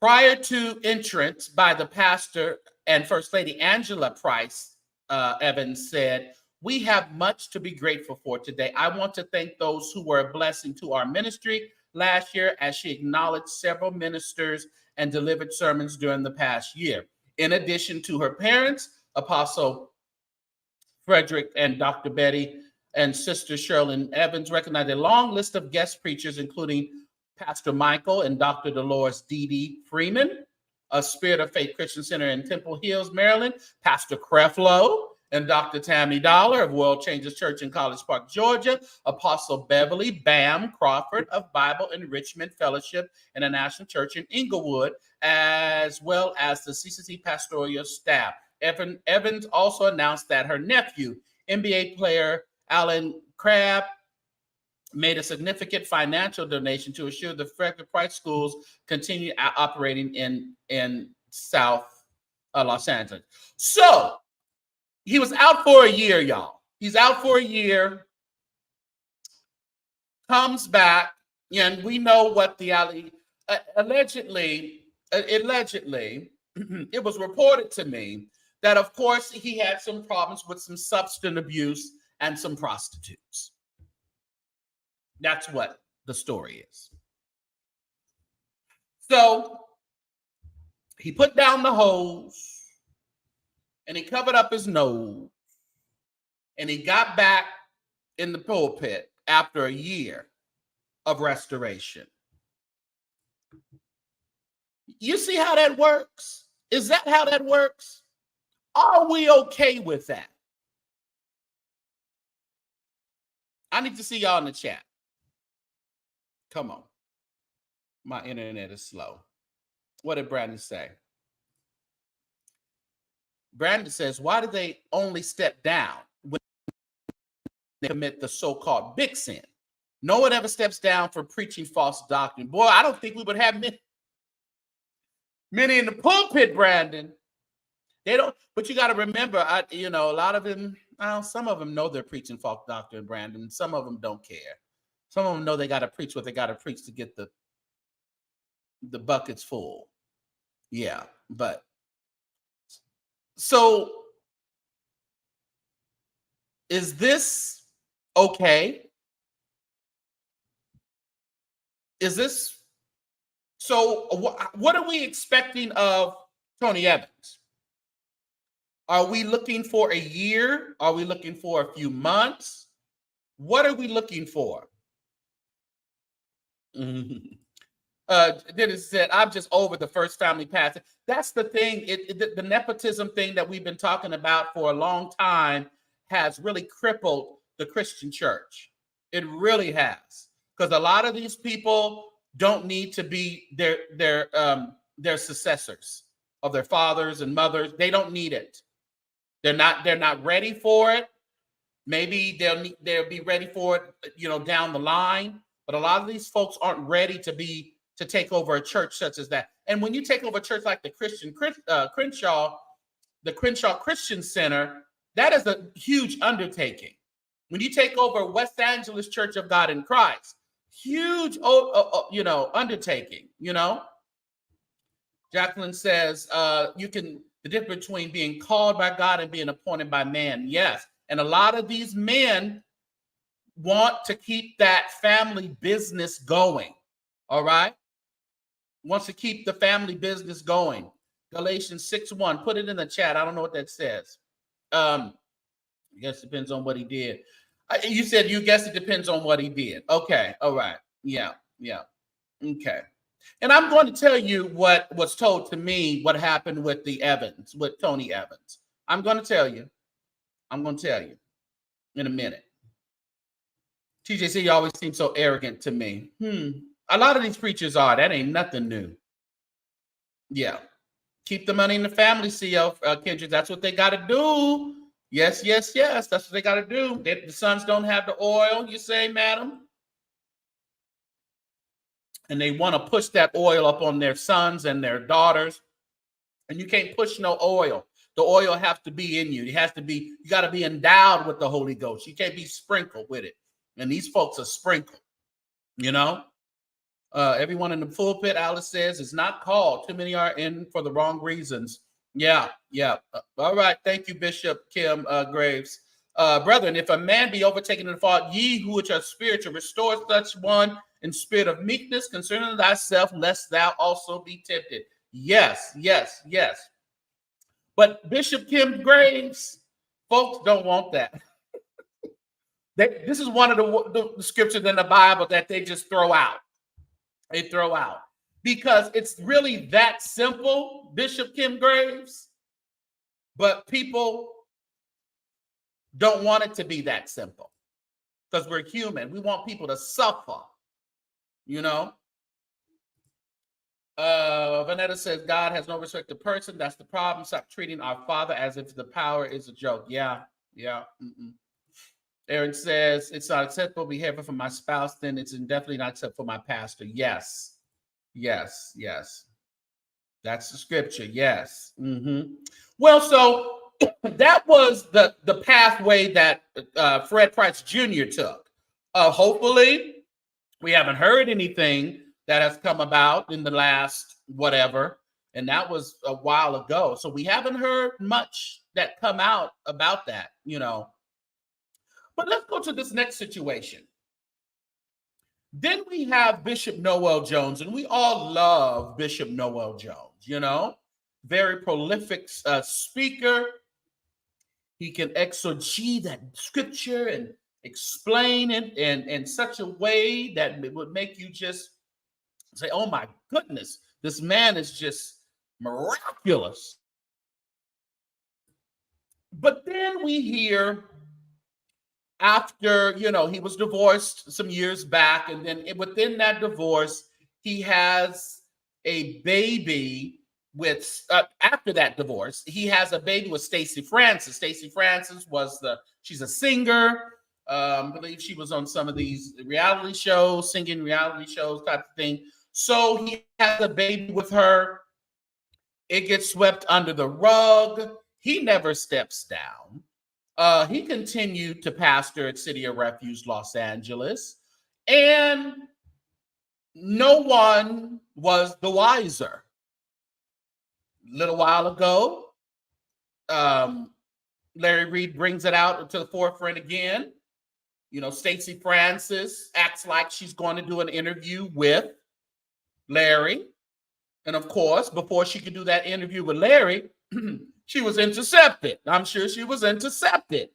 Prior to entrance by the pastor and First Lady Angela Price, Evans said, "We have much to be grateful for today. I want to thank those who were a blessing to our ministry last year," as she acknowledged several ministers and delivered sermons during the past year. In addition to her parents, Apostle Frederick and Dr. Betty and Sister Sherlyn Evans recognized a long list of guest preachers, including Pastor Michael and Dr. Dolores Dee Freeman, a Spirit of Faith Christian Center in Temple Hills, Maryland, Pastor Creflo and Dr. Tammy Dollar of World Changers Church in College Park, Georgia, Apostle Beverly Bam Crawford of Bible Enrichment Fellowship International Church in Inglewood, as well as the CCC pastoral staff. Evans also announced that her nephew, NBA player Alan Crabb, made a significant financial donation to ensure the Frederick Price schools continue operating in South Los Angeles. So he was out for a year, y'all. He's out for a year, comes back, and we know what the allegedly, it was reported to me that, of course, he had some problems with some substance abuse and some prostitutes. That's what the story is. So he put down the hose and he covered up his nose and he got back in the pulpit after a year of restoration. You see how that works? Is that how that works? Are we okay with that? I need to see y'all in the chat. Come on. My internet is slow. What did Brandon say? Brandon says, why did they only step down when they commit the so-called big sin? No one ever steps down for preaching false doctrine. Boy, I don't think we would have many in the pulpit, Brandon. They don't, but you got to remember, a lot of them, some of them know they're preaching false doctrine, Brandon. Some of them don't care. Some of them know they got to preach what they got to preach to get the buckets full. Yeah, but so is this okay? Is this so? What are we expecting of Tony Evans? Are we looking for a year? Are we looking for a few months? What are we looking for? Dennis said, I'm just over the first family pastor. That's the thing. The nepotism thing that we've been talking about for a long time has really crippled the Christian church. It really has. Because a lot of these people don't need to be their successors of their fathers and mothers. They don't need it. They're not ready for it. Maybe they'll be ready for it, down the line. But a lot of these folks aren't ready to take over a church such as that. And when you take over a church like the Crenshaw Christian Center, that is a huge undertaking. When you take over West Angeles Church of God in Christ, huge, undertaking. Jacqueline says, the difference between being called by God and being appointed by man. Yes, and a lot of these men want to keep that family business going. All right. Wants to keep the family business going. Galatians 6:1. Put it in the chat. I don't know what that says. I guess it depends on what he did. You said you guess it depends on what he did. Okay. All right. Yeah. Okay. And I'm going to tell you what was told to me, what happened with with Tony Evans. I'm going to tell you in a minute. TJC always seems so arrogant to me. A lot of these preachers are. That ain't nothing new. Yeah. Keep the money in the family, CO, Kendrick. That's what they got to do. Yes. That's what they got to do. The sons don't have the oil, you say, madam? And they want to push that oil up on their sons and their daughters. And you can't push no oil. The oil has to be in you. It has to be, you got to be endowed with the Holy Ghost. You can't be sprinkled with it. And these folks are sprinkled, you know. Everyone in the pulpit, Alice says, is not called. Too many are in for the wrong reasons. Yeah. All right. Thank you, Bishop Kim Graves. Brethren, if a man be overtaken in the fault, ye who which are spiritual, restore such one in spirit of meekness, concerning thyself, lest thou also be tempted. Yes. But Bishop Kim Graves, folks don't want that. This is one of the scriptures in the Bible that they just throw out. They throw out because it's really that simple, Bishop Kim Graves, but people don't want it to be that simple because we're human. We want people to suffer, you know. Vanetta says, God has no respect to person. That's the problem. Stop treating our Father as if the power is a joke. Yeah. Aaron says, it's not acceptable behavior from my spouse, then it's definitely not acceptable for my pastor. Yes. That's the scripture. Yes. Well, so that was the pathway that Fred Price Jr. took. Hopefully, we haven't heard anything that has come about in the last whatever, and that was a while ago. So we haven't heard much that come out about that, you know. But let's go to this next situation. Then we have Bishop Noel Jones, and we all love Bishop Noel Jones, you know, very prolific speaker. He can exegete that scripture and explain it in such a way that it would make you just say, oh my goodness, this man is just miraculous. But then we hear, after, you know, he was divorced some years back, and then within that divorce, he has a baby with, after that divorce, he has a baby with Stacey Francis. Stacey Francis she's a singer. I believe she was on some of these reality shows, singing reality shows type of thing. So he has a baby with her. It gets swept under the rug. He never steps down. He continued to pastor at City of Refuge, Los Angeles, and no one was the wiser. A little while ago, Larry Reed brings it out to the forefront again. You know, Stacey Francis acts like she's going to do an interview with Larry. And of course, before she could do that interview with Larry, she was intercepted. I'm sure she was intercepted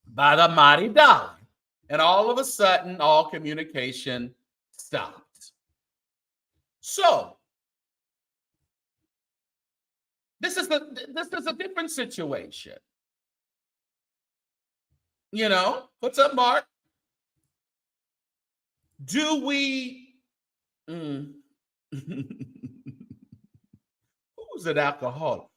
by the mighty dollar. And all of a sudden, all communication stopped. So, this is a different situation. You know, what's up, Mark? Do we... Who's an alcoholic?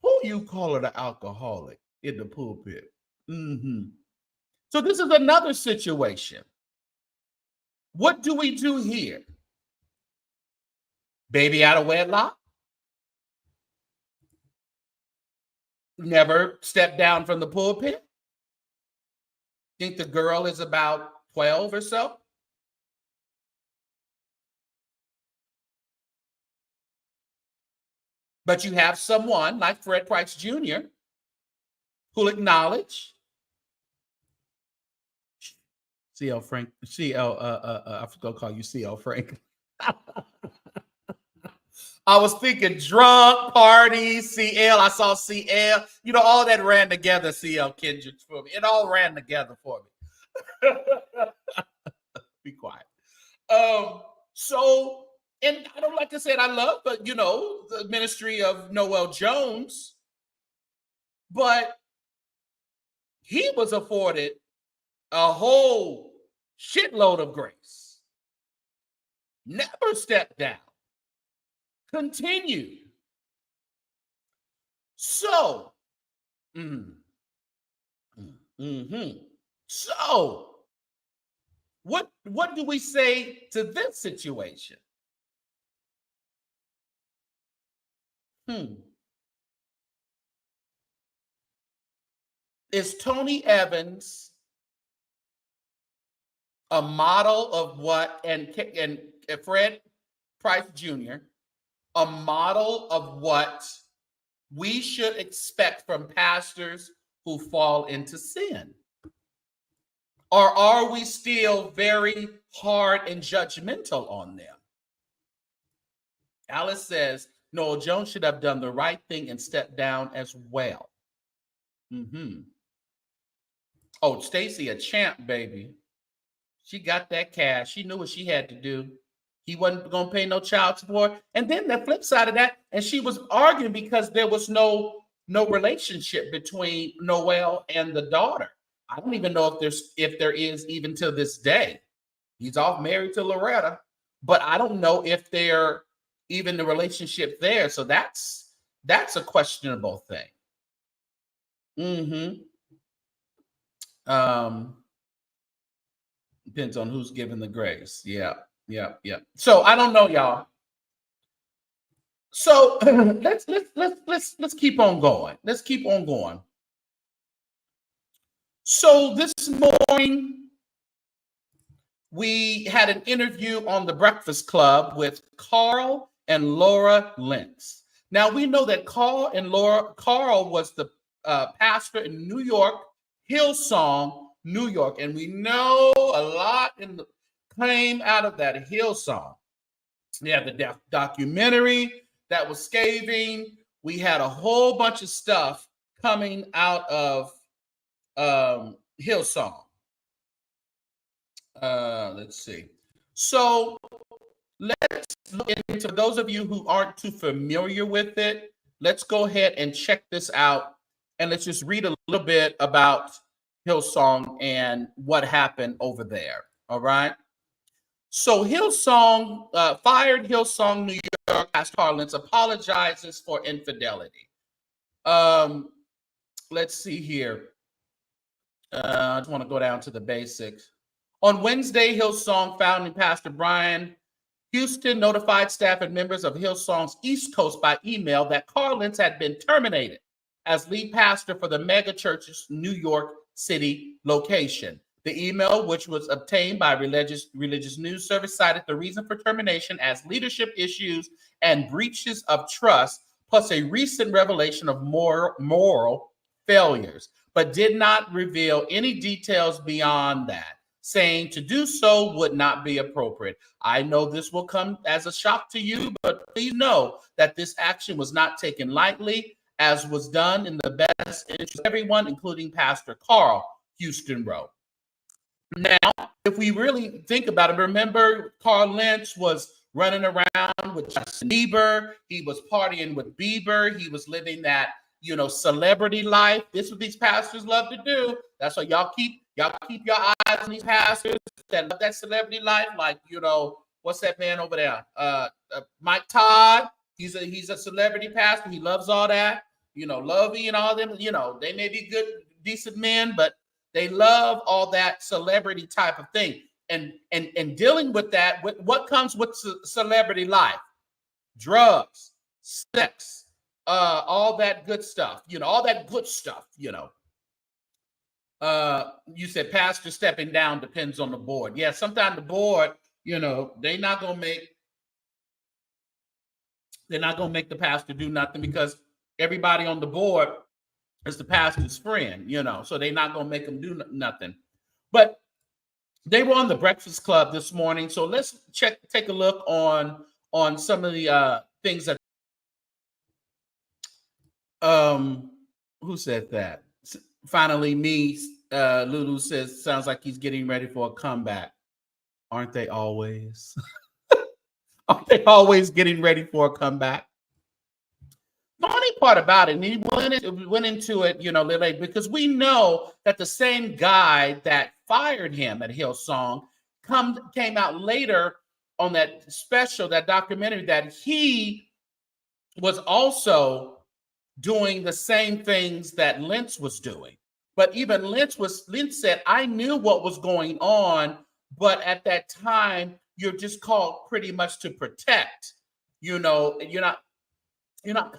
Who you calling an alcoholic in the pulpit? So this is another situation. What do we do here? Baby out of wedlock? Never step down from the pulpit? Think the girl is about 12 or so? But you have someone like Fred Price Jr. who'll acknowledge CL Frank, I was gonna call you CL Frank. I was thinking drunk parties, CL. I saw CL. You know, all that ran together, CL Kendricks for me. It all ran together for me. Be quiet. So, and I don't, like I said, I love, but you know, the ministry of Noel Jones, but he was afforded a whole shitload of grace. Never stepped down. Continued. So, so what do we say to this situation? Is Tony Evans a model of what, and Fred Price Jr., a model of what we should expect from pastors who fall into sin? Or are we still very hard and judgmental on them? Alice says, Noel Jones should have done the right thing and stepped down as well. Oh, Stacy, a champ, baby. She got that cash. She knew what she had to do. He wasn't going to pay no child support. And then the flip side of that, and she was arguing because there was no relationship between Noel and the daughter. I don't even know if there is even to this day. He's off married to Loretta, but I don't know if they're even the relationship there. So that's a questionable thing. Depends on who's given the grace. Yeah. So I don't know, y'all. So let's keep on going. Let's keep on going. So this morning we had an interview on the Breakfast Club with Carl and Laura Lentz. Now we know that Carl was the pastor in New York, Hillsong, New York, and we know a lot came out of that Hillsong. We had the documentary that was scathing. We had a whole bunch of stuff coming out of Hillsong. Let's see. So let's look into those of you who aren't too familiar with it. Let's go ahead and check this out, and let's just read a little bit about Hillsong and what happened over there. All right. So Hillsong fired Hillsong New York Pastor Carl Lentz apologizes for infidelity. Let's see here. I just want to go down to the basics. On Wednesday, Hillsong founding pastor Brian Houston notified staff and members of Hillsong's East Coast by email that Carl Lentz had been terminated as lead pastor for the mega church's New York City location. The email, which was obtained by religious news service, cited the reason for termination as leadership issues and breaches of trust, plus a recent revelation of moral failures, but did not reveal any details beyond that, saying to do so would not be appropriate. I know this will come as a shock to you, but please know that this action was not taken lightly, as was done in the best interest of everyone, including Pastor Carl, Houston wrote. Now, if we really think about it, remember Carl Lentz was running around with Justin Bieber. He was partying with Bieber. He was living that, celebrity life. This is what these pastors love to do. That's why y'all keep your eyes on these pastors that love that celebrity life. Like, what's that man over there? Mike Todd. He's a celebrity pastor. He loves all that. Lovey and all them. They may be good, decent men, but they love all that celebrity type of thing. And dealing with that, what comes with celebrity life? Drugs, sex, all that good stuff, all that good stuff, You said pastor stepping down depends on the board. Yeah, sometimes the board, they're not gonna make the pastor do nothing because everybody on the board is the pastor's friend, so they're not going to make him do nothing. But they were on the Breakfast Club this morning. So let's take a look on some of the things that, who said that? Finally, me, Lulu says, sounds like he's getting ready for a comeback. Aren't they always? Aren't they always getting ready for a comeback? The funny part about it, and he went into it, later, because we know that the same guy that fired him at Hillsong came out later on that special, that documentary, that he was also doing the same things that Lentz was doing. But even Lentz said, I knew what was going on, but at that time, you're just called pretty much to protect. You're not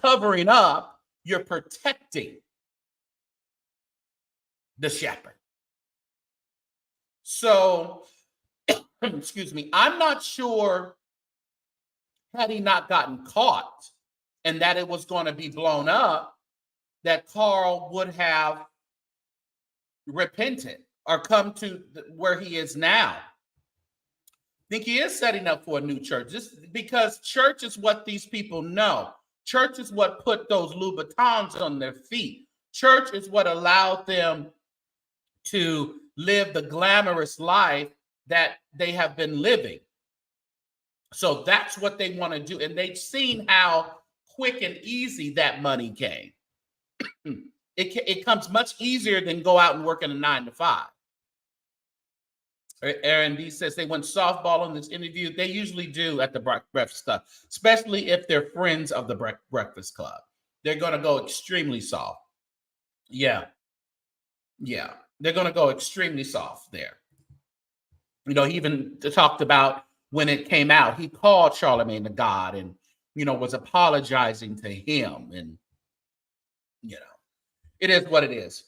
covering up, you're protecting. the shepherd. So, excuse me, I'm not sure, had he not gotten caught and that it was going to be blown up, that Carl would have repented or come to where he is now. I think he is setting up for a new church, just because church is what these people know. Church is what put those Louboutins on their feet. Church is what allowed them to live the glamorous life that they have been living. So that's what they want to do. And they've seen how quick and easy that money came. It comes much easier than go out and work in a 9-to-5. Aaron D says they went softball in this interview. They usually do at the Breakfast Club, especially if they're friends of the Breakfast Club. They're going to go extremely soft. Yeah. They're going to go extremely soft there. You know, he even talked about when it came out, he called Charlemagne the God and, you know, was apologizing to him. And, you know, it is what it is.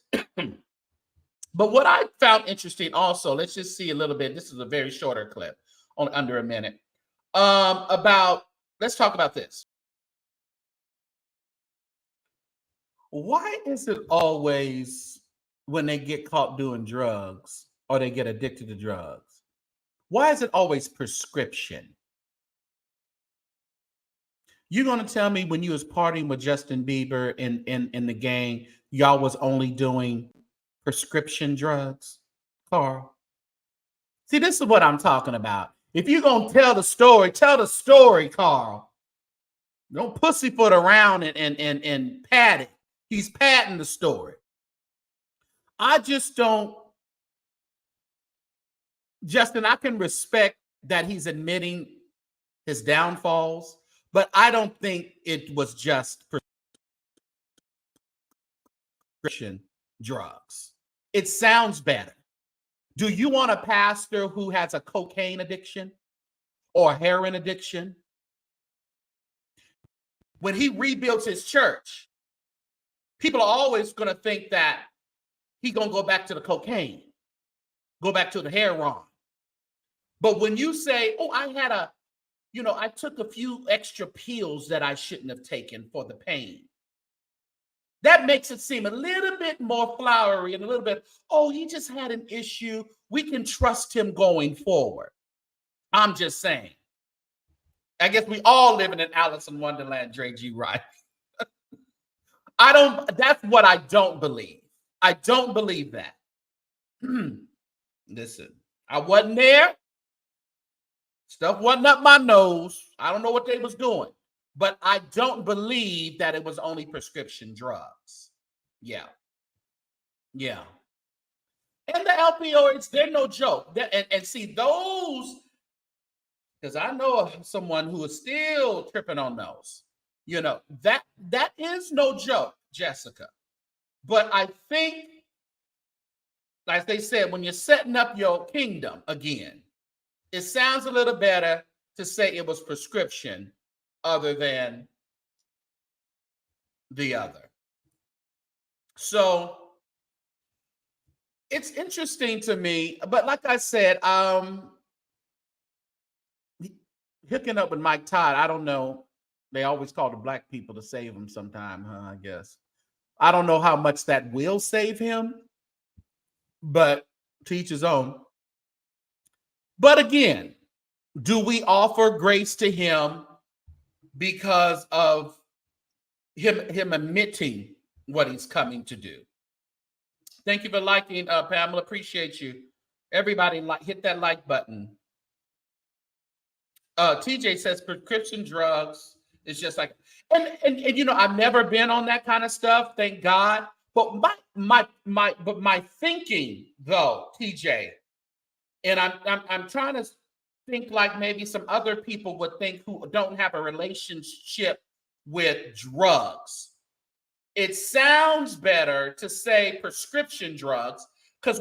But what I found interesting also, let's just see a little bit. This is a very shorter clip, on under a minute. Let's talk about this. Why is it always when they get caught doing drugs or they get addicted to drugs, why is it always prescription? You're going to tell me when you was partying with Justin Bieber in the gang, y'all was only doing prescription drugs, Carl? See, this is what I'm talking about. If you're going to tell the story, Carl. Don't pussyfoot around and pad it. He's padding the story. I just don't, Justin, I can respect that he's admitting his downfalls, but I don't think it was just prescription drugs. It sounds better. Do you want a pastor who has a cocaine addiction or a heroin addiction? When he rebuilds his church, people are always going to think that he's going to go back to the cocaine, go back to the heroin. But when you say, oh, I took a few extra pills that I shouldn't have taken for the pain, that makes it seem a little bit more flowery and a little bit, oh, he just had an issue. We can trust him going forward. I'm just saying. I guess we all live in an Alice in Wonderland, Dre G. Wright. That's what I don't believe. I don't believe that. Listen, I wasn't there. Stuff wasn't up my nose. I don't know what they was doing. But I don't believe that it was only prescription drugs. Yeah. And the opioids, they're no joke. And see, those, because I know of someone who is still tripping on those. You know, that is no joke, Jessica. But I think, like they said, when you're setting up your kingdom again, it sounds a little better to say it was prescription other than the other. So it's interesting to me, but like I said, hooking up with Mike Todd, I don't know. They always call the black people to save him sometime, I guess. I don't know how much that will save him, but to each his own. But again, do we offer grace to him because of him admitting what he's coming to do? Thank you for liking, Pamela. Appreciate you. Everybody, hit that like button. TJ says prescription drugs is just like, and you know, I've never been on that kind of stuff, thank God. But my thinking though, TJ, and I'm trying to think like maybe some other people would think who don't have a relationship with drugs. It sounds better to say prescription drugs because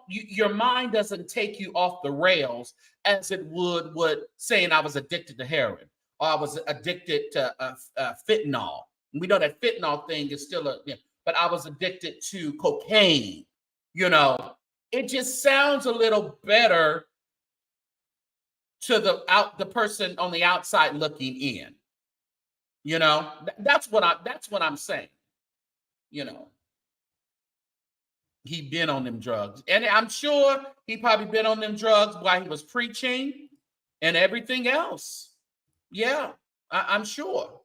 your mind doesn't take you off the rails as it would saying I was addicted to heroin or I was addicted to fentanyl. We know that fentanyl thing is still but I was addicted to cocaine. You know, it just sounds a little better to the person on the outside looking in. You know, that's what I'm saying. You know, he been on them drugs, and I'm sure he probably been on them drugs while he was preaching and everything else. Yeah, I'm sure.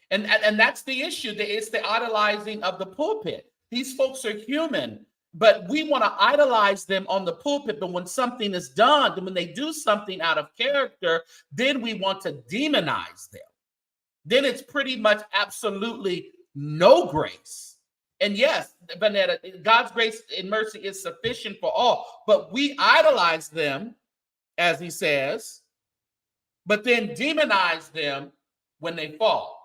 And that's the issue. It's the idolizing of the pulpit. These folks are human, but we want to idolize them on the pulpit. But when something is done, when they do something out of character, then we want to demonize them. Then it's pretty much absolutely no grace. And yes, Vanetta, God's grace and mercy is sufficient for all, but we idolize them, as he says, but then demonize them when they fall.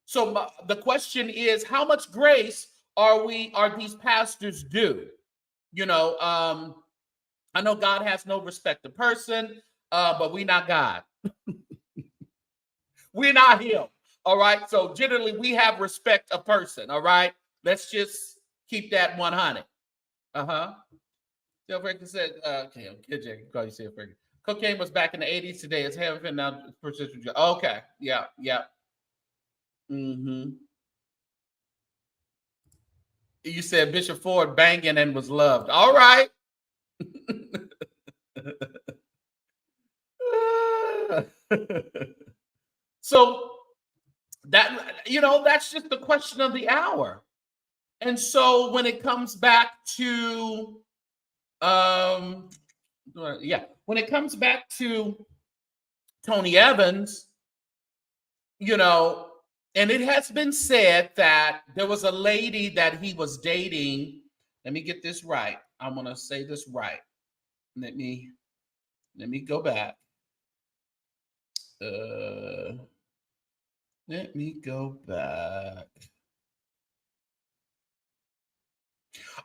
So the question is, how much grace are these pastors due? You know, I know God has no respect of person, but we not God. We're not him. All right. So generally we have respect of person. All right. Let's just keep that 100. Uh-huh. Still Franklin said, okay, KJ, call you still Franklin. Cocaine was back in the 80s. Today it's heaven now. Okay. Yeah. Mm-hmm. You said Bishop Ford banging and was loved. All right. So that, you know, that's just the question of the hour. And so when it comes back to when it comes back to Tony Evans, you know, and it has been said that there was a lady that he was dating. Let me get this right. I'm going to say this right. Let me go back. Let me go back.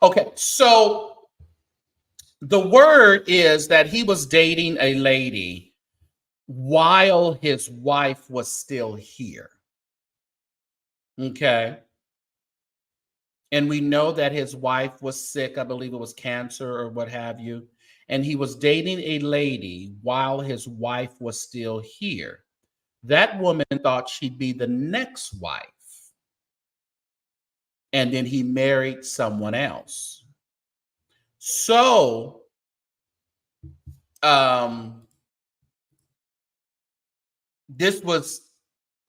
Okay, so the word is that he was dating a lady while his wife was still here. Okay. And we know that his wife was sick. I believe it was cancer or what have you. And he was dating a lady while his wife was still here. That woman thought she'd be the next wife. And then he married someone else. So, this was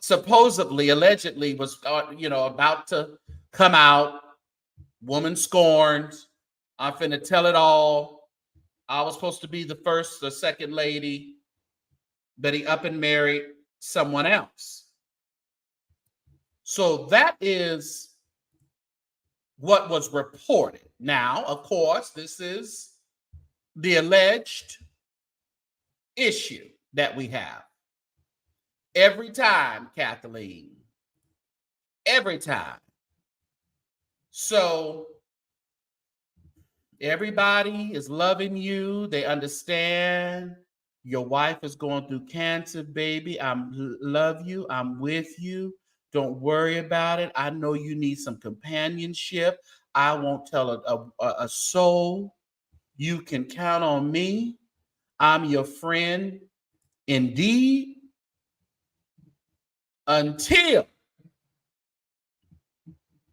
supposedly, allegedly, was about to come out. Woman scorned. I'm finna tell it all. I was supposed to be the first or second lady, but he up and married someone else. So that is what was reported. Now, of course, this is the alleged issue that we have. Every time, Kathleen. Every time. So everybody is loving you. They understand your wife is going through cancer, baby. I love you. I'm with you. Don't worry about it. I know you need some companionship. I won't tell a soul. You can count on me. I'm your friend indeed until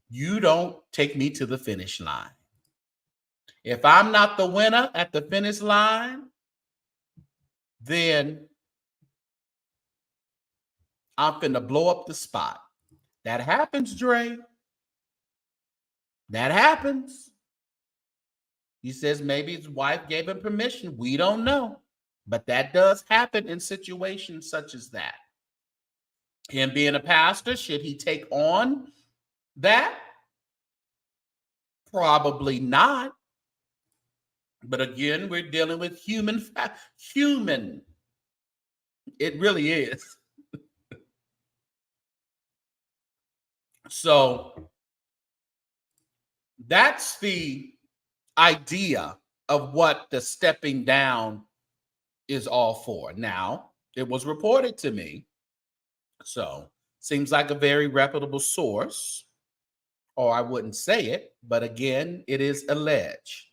you don't take me to the finish line. If I'm not the winner at the finish line, then I'm finna blow up the spot. That happens, Dre. That happens. He says maybe his wife gave him permission. We don't know. But that does happen in situations such as that. Him being a pastor, should he take on that? Probably not. But again, we're dealing with human. It really is. So that's the idea of what the stepping down is all for. Now, it was reported to me, so seems like a very reputable source or I wouldn't say it, but again, it is alleged.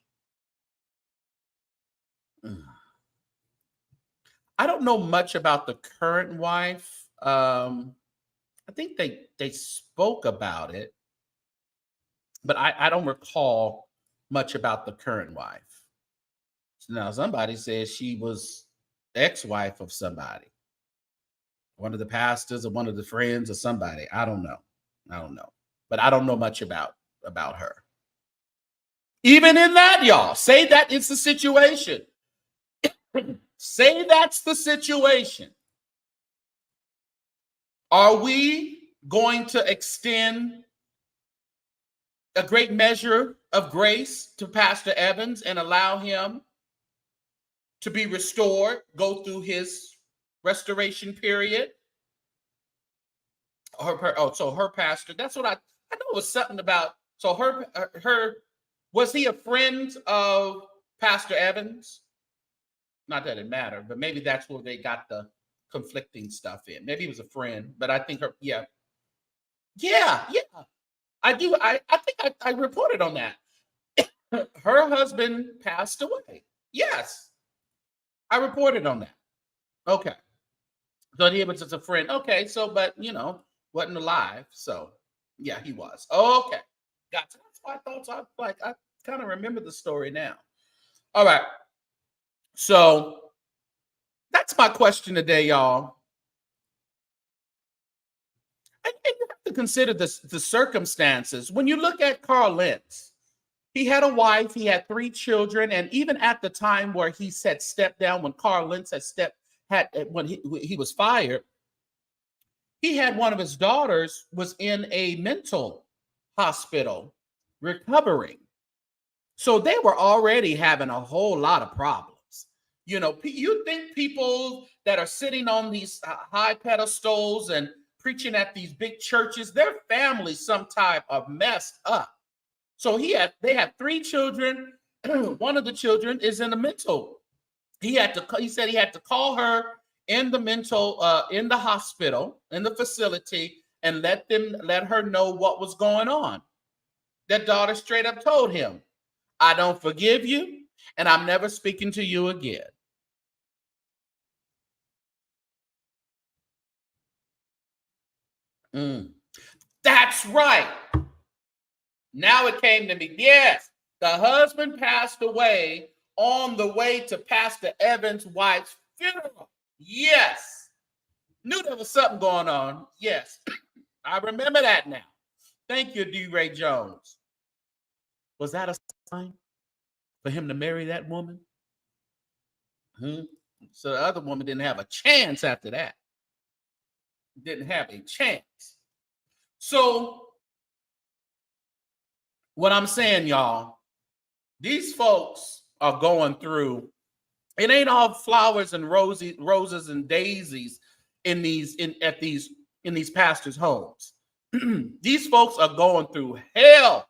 I don't know much about the current wife. I think they spoke about it, but I don't recall much about the current wife. So now somebody says she was ex-wife of somebody, one of the pastors or one of the friends or somebody. I don't know, but I don't know much about her. Even in that, y'all, say that it's the situation. Say that's the situation. Are we going to extend a great measure of grace to Pastor Evans and allow him to be restored, go through his restoration period? So her pastor, that's what I know it was something about. So her was he a friend of Pastor Evans? Not that it mattered, but maybe that's where they got the conflicting stuff in. Maybe he was a friend, but I think yeah. I do. I think I reported on that. Her husband passed away. Yes, I reported on that. Okay, so he was just a friend. Okay, so but wasn't alive. So yeah, he was. Okay, gotcha. That's why I thought I kind of remember the story now. All right. So that's my question today, y'all. And you have to consider the circumstances. When you look at Carl Lentz, he had a wife, he had 3 children, and even at the time where he said step down, when Carl Lentz when he was fired, he had one of his daughters was in a mental hospital recovering. So they were already having a whole lot of problems. You think people that are sitting on these high pedestals and preaching at these big churches, their families sometimes are messed up. So they have 3 children. One of the children is in the mental. He said he had to call her in the mental, in the hospital, in the facility, and let her know what was going on. That daughter straight up told him, "I don't forgive you, and I'm never speaking to you again." That's right. Now it came to me. Yes, the husband passed away on the way to Pastor Evans' wife's funeral. Yes. Knew there was something going on. Yes. I remember that now. Thank you, D. Ray Jones. Was that a sign for him to marry that woman? So the other woman didn't have a chance after that. Didn't have a chance. So what I'm saying, y'all, these folks are going through. It ain't all flowers and roses and daisies in these pastors' homes. These folks are going through hell.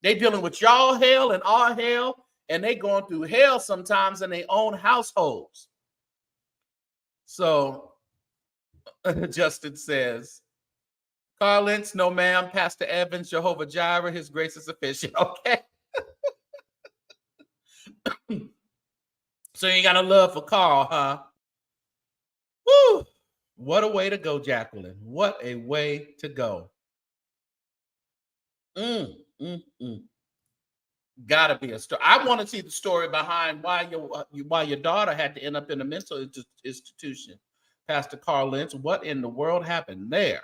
They dealing with y'all hell and our hell, and they going through hell sometimes in their own households. So Justin says, Carl Lentz, no ma'am. Pastor Evans, Jehovah Jireh, his grace is sufficient. Okay. So you got a love for Carl, huh? Woo! What a way to go, Jacqueline. What a way to go. Gotta be a story. I want to see the story behind why your daughter had to end up in a mental institution. Pastor Carl Lentz, what in the world happened there?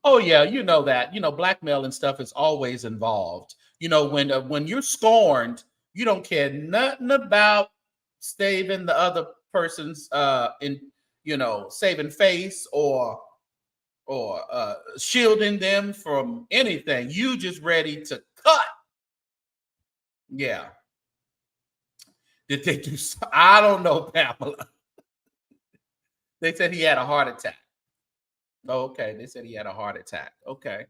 Oh yeah, you know that. Blackmail and stuff is always involved. When you're scorned, you don't care nothing about saving the other person's saving face or shielding them from anything. You just ready to cut. Yeah. Did they do? I don't know, Pamela. They said he had a heart attack. Oh, okay. They said he had a heart attack. Okay.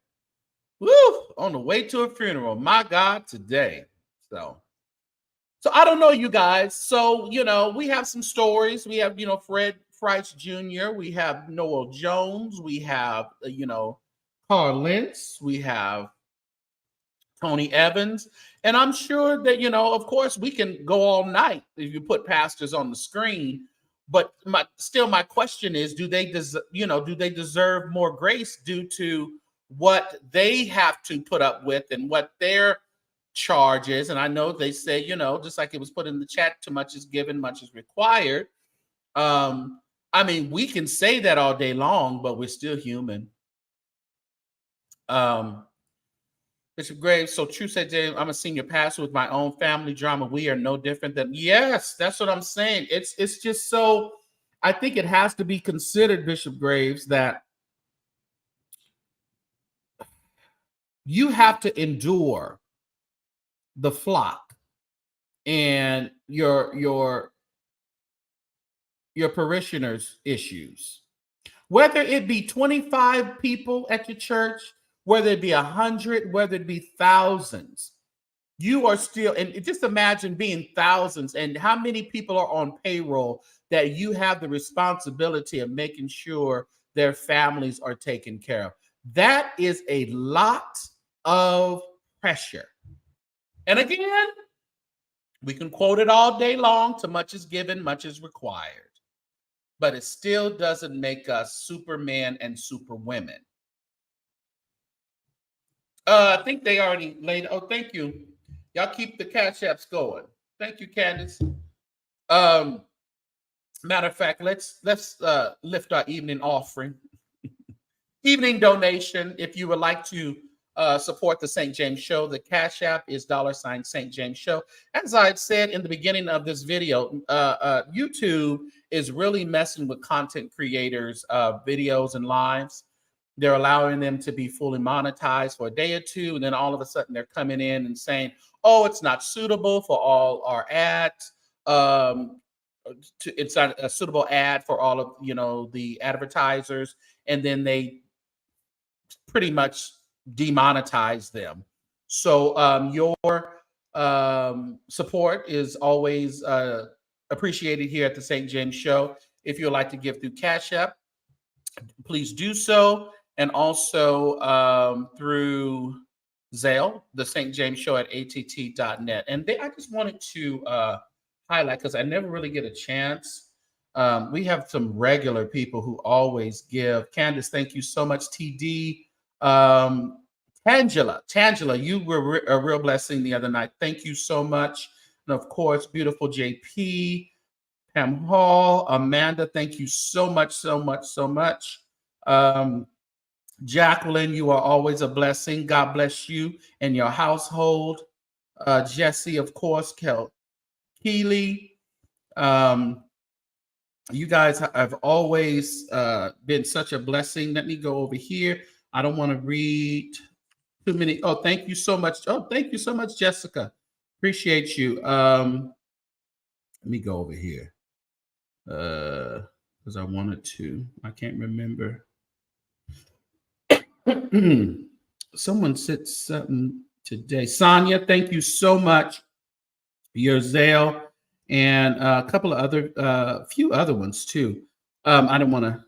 Woo! On the way to a funeral. My God, today. So I don't know, you guys. So, we have some stories. We have, Fred Price Jr. We have Noel Jones. We have, Carl Lentz, we have Tony Evans, and I'm sure that, of course, we can go all night if you put pastors on the screen. But my question is, do they deserve more grace due to what they have to put up with and what their charge is? And I know they say, just like it was put in the chat, too much is given, much is required. I mean, we can say that all day long, but we're still human. Bishop Graves, so true, said James, I'm a senior pastor with my own family drama. We are no different than, yes, that's what I'm saying. It's just so, I think it has to be considered, Bishop Graves, that you have to endure the flock and your parishioners' issues. Whether it be 25 people at your church, whether it be 100, whether it be thousands, you are still, and just imagine being thousands and how many people are on payroll that you have the responsibility of making sure their families are taken care of. That is a lot of pressure. And again, we can quote it all day long, too much is given, much is required. But it still doesn't make us Superman and Superwomen. I think they already laid. Oh, thank you. Y'all keep the cash apps going. Thank you, Candace. Matter of fact, let's lift our evening offering, evening donation. If you would like to support the St. James Show, the Cash App is $ St. James Show. As I said in the beginning of this video, YouTube is really messing with content creators' videos and lives. They're allowing them to be fully monetized for a day or two, and then all of a sudden they're coming in and saying, "Oh, it's not suitable for all our ads. It's not a suitable ad for all of the advertisers," and then they pretty much demonetize them. So your support is always appreciated here at the St. James Show. If you would like to give through Cash App, please do so. And also through Zelle, the St. James Show at att.net. And I just wanted to highlight, because I never really get a chance. We have some regular people who always give. Candace, thank you so much. TD. Tangela, you were a real blessing the other night. Thank you so much. And of course, beautiful JP, Pam Hall, Amanda, thank you so much, so much, so much. Jacqueline, you are always a blessing. God bless you and your household. Jesse, of course, Keeley. You guys have always been such a blessing. Let me go over here. I don't want to read too many. Oh, thank you so much. Oh, thank you so much, Jessica. Appreciate you. Let me go over here. Because I wanted to. I can't remember. Someone said something today. Sonia, thank you so much. Your Zelle and a couple of other, few other ones too. I don't want to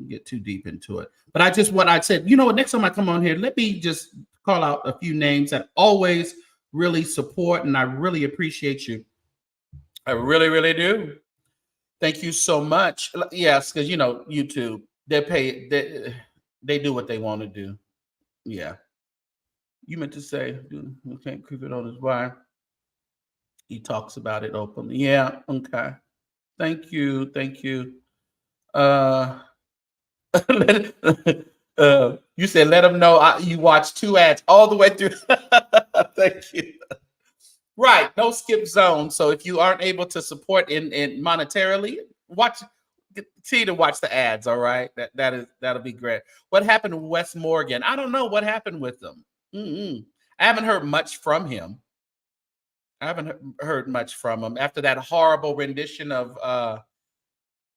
get too deep into it, but I said, next time I come on here, let me just call out a few names that always really support, and I really appreciate you. I really, really do. Thank you so much. Yes, because YouTube, they do what they want to do. Yeah. You meant to say, we can't keep it on his wife. He talks about it openly. Yeah, okay. Thank you. You said let them know you watched 2 ads all the way through. Thank you. Right, no skip zone. So if you aren't able to support in monetarily, continue to watch the ads. All right, that'll be great. What happened to Wes Morgan? I don't know what happened with them. I haven't heard much from him. After that horrible rendition of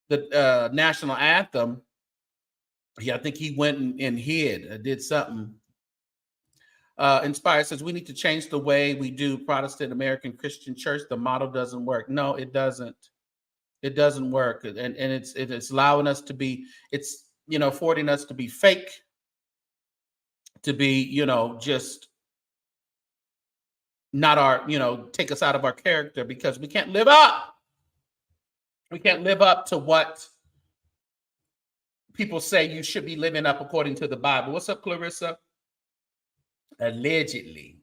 the national anthem. Yeah, I think he went and hid, did something. Inspired says we need to change the way we do Protestant American Christian Church. The model doesn't work. No, it doesn't. It doesn't work, and it's allowing us to be. It's affording us to be fake to be, just not our, take us out of our character, because we can't live up. We can't live up to what people say you should be living up according to the Bible. What's up, Clarissa? Allegedly,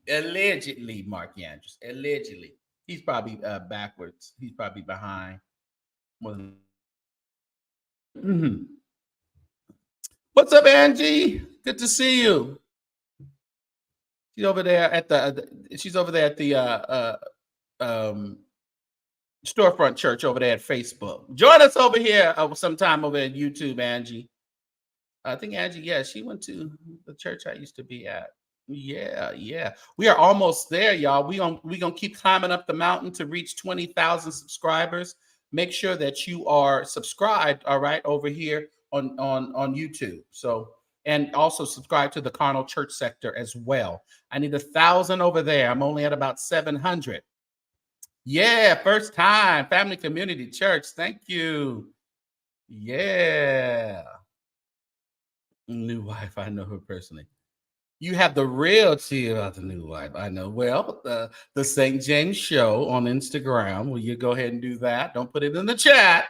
Mark Andrews. Allegedly. He's probably backwards. He's probably behind. Mm-hmm. What's up, Angie? Good to see you. She's over there at the storefront church over there at Facebook. Join us over here sometime over at YouTube, Angie. I think Angie, she went to the church I used to be at. Yeah. We are almost there, y'all. We gonna keep climbing up the mountain to reach 20,000 subscribers. Make sure that you are subscribed, all right, over here on YouTube. So, and also subscribe to the Carnal Church Sector as well. I need 1,000 over there. I'm only at about 700. Yeah, first time Family Community Church. Thank you. Yeah. New wife, I know her personally. You have the real tea about the new wife. I know. Well, the St. James Show on Instagram. Will you go ahead and do that? Don't put it in the chat.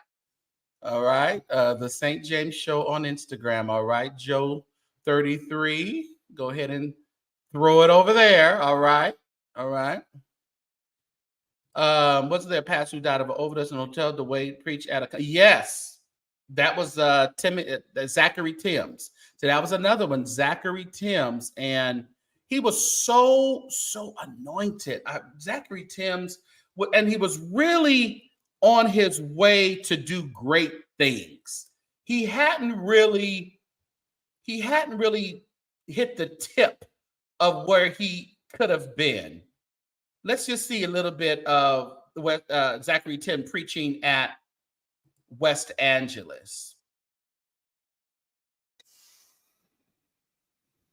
All right. The St. James Show on Instagram. All right. Joe 33. Go ahead and throw it over there. All right. What's their pastor who died of an overdose in a hotel? The way preach at a yes. That was Zachary Timms. So that was another one, Zachary Timms, and he was so anointed. Zachary Timms, and he was really on his way to do great things. He hadn't really hit the tip of where he could have been. Let's just see a little bit of Zachary Timms preaching at West Angeles.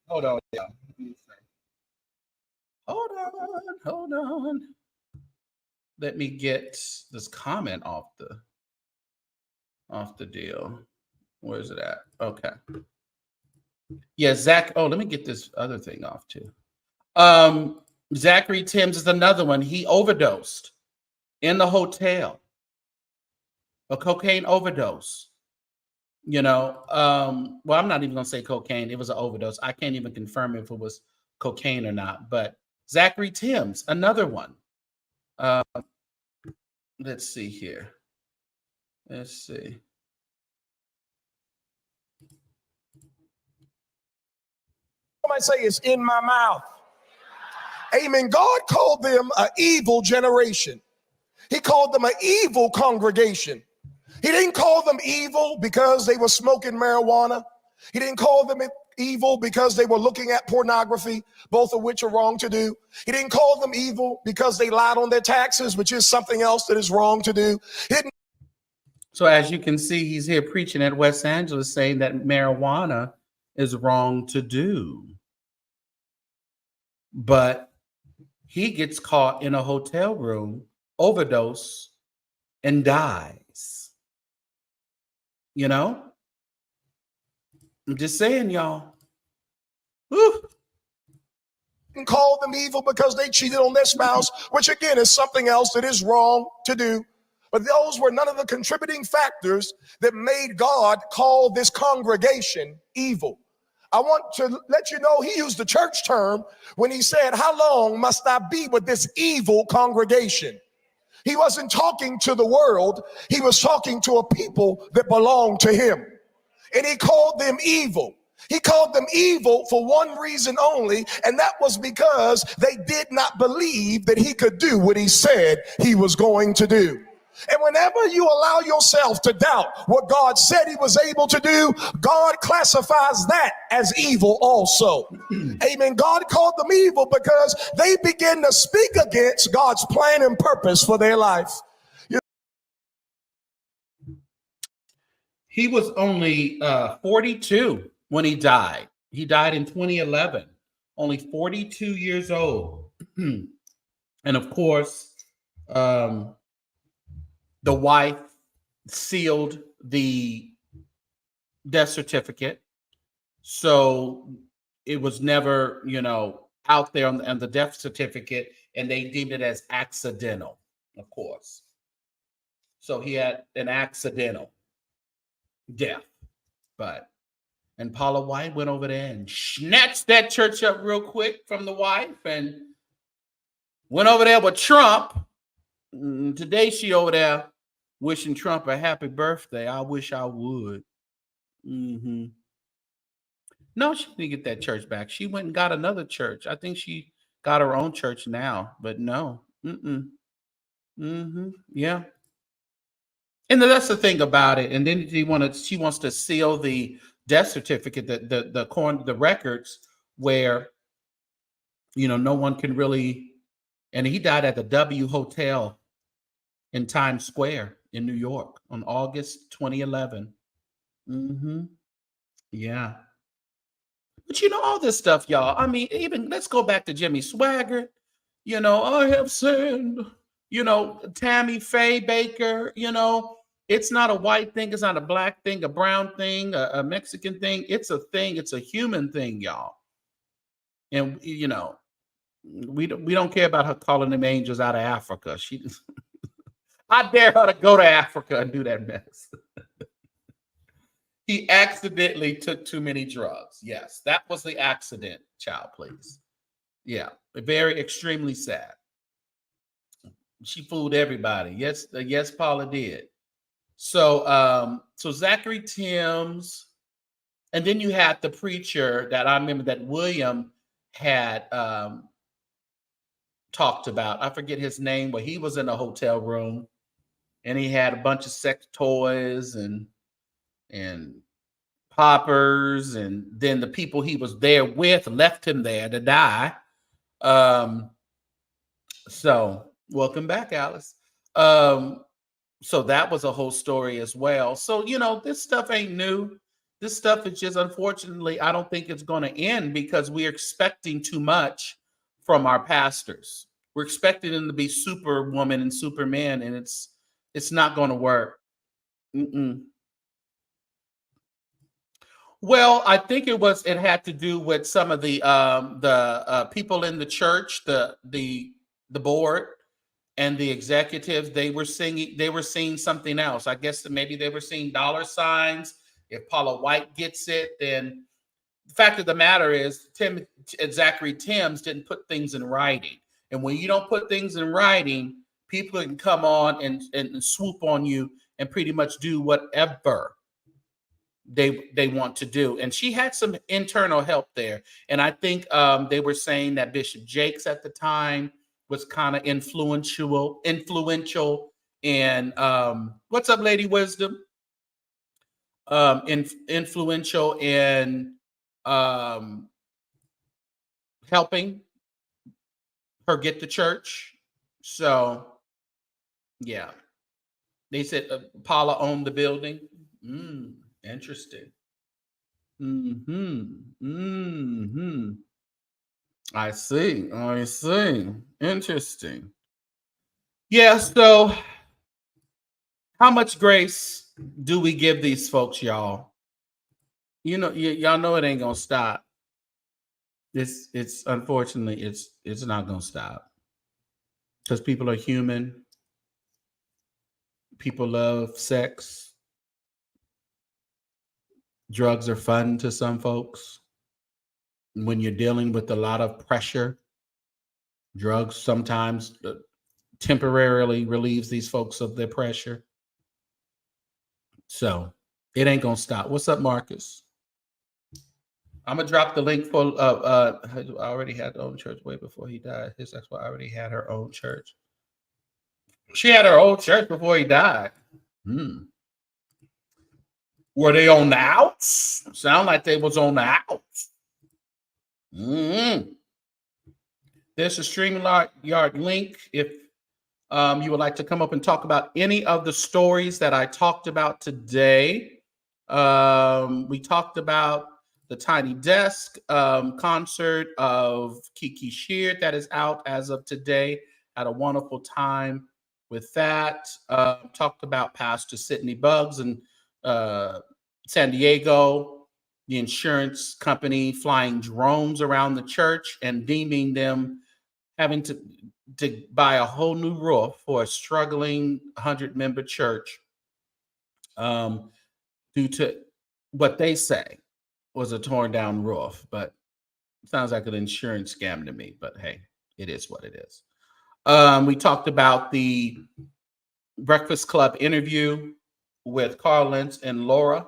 Hold on. Hold on. Let me get this comment off the deal. Where is it at? Okay. Yeah, Zach. Oh, let me get this other thing off too. Zachary Timms is another one. He overdosed in the hotel. A cocaine overdose. Well, I'm not even going to say cocaine. It was an overdose. I can't even confirm if it was cocaine or not. But Zachary Timms, another one. Let's see here. Let's see. I might say it's in my mouth. Amen. God called them an evil generation. He called them an evil congregation. He didn't call them evil because they were smoking marijuana. He didn't call them evil because they were looking at pornography, both of which are wrong to do. He didn't call them evil because they lied on their taxes, which is something else that is wrong to do. So as you can see, he's here preaching at West Angeles saying that marijuana is wrong to do. But he gets caught in a hotel room, overdose, and dies. I'm just saying, y'all. Woo. And call them evil because they cheated on their spouse, which again is something else that is wrong to do. But those were none of the contributing factors that made God call this congregation evil. I want to let you know he used the church term when he said, how long must I be with this evil congregation? He wasn't talking to the world. He was talking to a people that belonged to him. And he called them evil. He called them evil for one reason only, and that was because they did not believe that he could do what he said he was going to do. And whenever you allow yourself to doubt what God said he was able to do, God classifies that as evil also. Amen. God called them evil because they began to speak against God's plan and purpose for their life. He was only 42 when he died. He died in 2011, only 42 years old. And of course, the wife sealed the death certificate. So it was never, out there on the death certificate, and they deemed it as accidental, of course. So he had an accidental death. And Paula White went over there and snatched that church up real quick from the wife and went over there with Trump. Today she over there wishing Trump a happy birthday. I wish I would. No, she didn't get that church back. She went and got another church. I think she got her own church now, but no. Yeah. And that's the thing about it. And then she wants to seal the death certificate, the records, where no one can really. And he died at the W Hotel in Times Square in New York on August 2011. Yeah. But all this stuff, y'all. I mean, even let's go back to Jimmy Swaggart. I have sinned. Tammy Faye Baker. It's not a white thing. It's not a black thing, a brown thing, a Mexican thing. It's a thing. It's a human thing, y'all. And we don't care about her calling them angels out of Africa. I dare her to go to Africa and do that mess. He accidentally took too many drugs. Yes, that was the accident, child, please. Yeah, very extremely sad. She fooled everybody. Yes, Paula did. So Zachary Timms, and then you had the preacher that I remember that William had talked about. I forget his name, but he was in a hotel room and he had a bunch of sex toys and poppers, and then the people he was there with left him there to die. So welcome back, Alice. So that was a whole story as well. So, this stuff ain't new. This stuff is just, unfortunately, I don't think it's going to end because we're expecting too much from our pastors. We're expecting them to be superwoman and superman, and it's not going to work. Well, I think it had to do with some of the people in the church, the board and the executives. They were seeing something else. I guess that maybe they were seeing dollar signs. If Paula White gets it, then the fact of the matter is Zachary Timms didn't put things in writing. And when you don't put things in writing, people can come on and swoop on you and pretty much do whatever they want to do. And she had some internal help there. And I think they were saying that Bishop Jakes at the time was kind of influential in what's up, Lady Wisdom? Influential in helping her get to church. So yeah, they said Paula owned the building. Interesting. I see. Interesting. Yeah, so how much grace do we give these folks, y'all? Y'all know it ain't gonna stop. It's unfortunately it's not gonna stop. Because people are human. People love sex. Drugs are fun to some folks. When you're dealing with a lot of pressure, drugs sometimes temporarily relieves these folks of their pressure. So it ain't gonna stop. What's up, Marcus? I'm gonna drop the link for I already had her own church way before he died. His ex-wife already had her own church. She had her own church before he died. Were they on the outs? Sound like they was on the outs. There's a StreamYard link if you would like to come up and talk about any of the stories that I talked about today. We talked about the Tiny Desk concert of Kiki Sheard that is out as of today. Had a wonderful time with that. Talked about Pastor Sidney Buggs and San Diego the insurance company flying drones around the church and deeming them having to buy a whole new roof for a struggling 100-member church due to what they say was a torn down roof. But it sounds like an insurance scam to me, but hey, it is what it is. We talked about the Breakfast Club interview with Carl Lentz and Laura.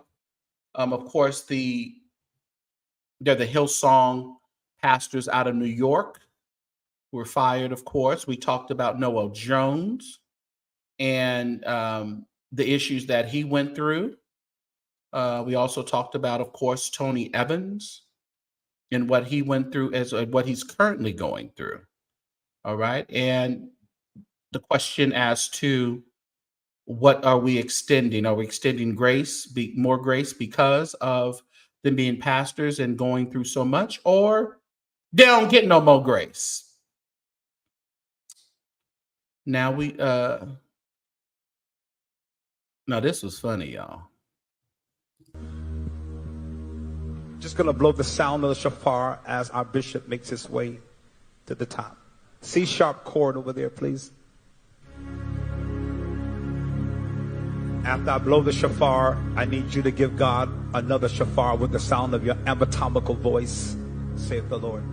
Of course, they're the Hillsong pastors out of New York who were fired, of course. We talked about Noel Jones and the issues that he went through. We also talked about, of course, Tony Evans and what he went through as what he's currently going through. All right. And the question as to what are we extending? Are we extending grace, more grace because of them being pastors and going through so much, or they don't get no more grace? Now now this was funny, y'all. Just going to blow the sound of the shofar as our bishop makes his way to the top. C-sharp chord over there, please. After I blow the shofar, I need you to give God another shofar with the sound of your anatomical voice, saith the Lord.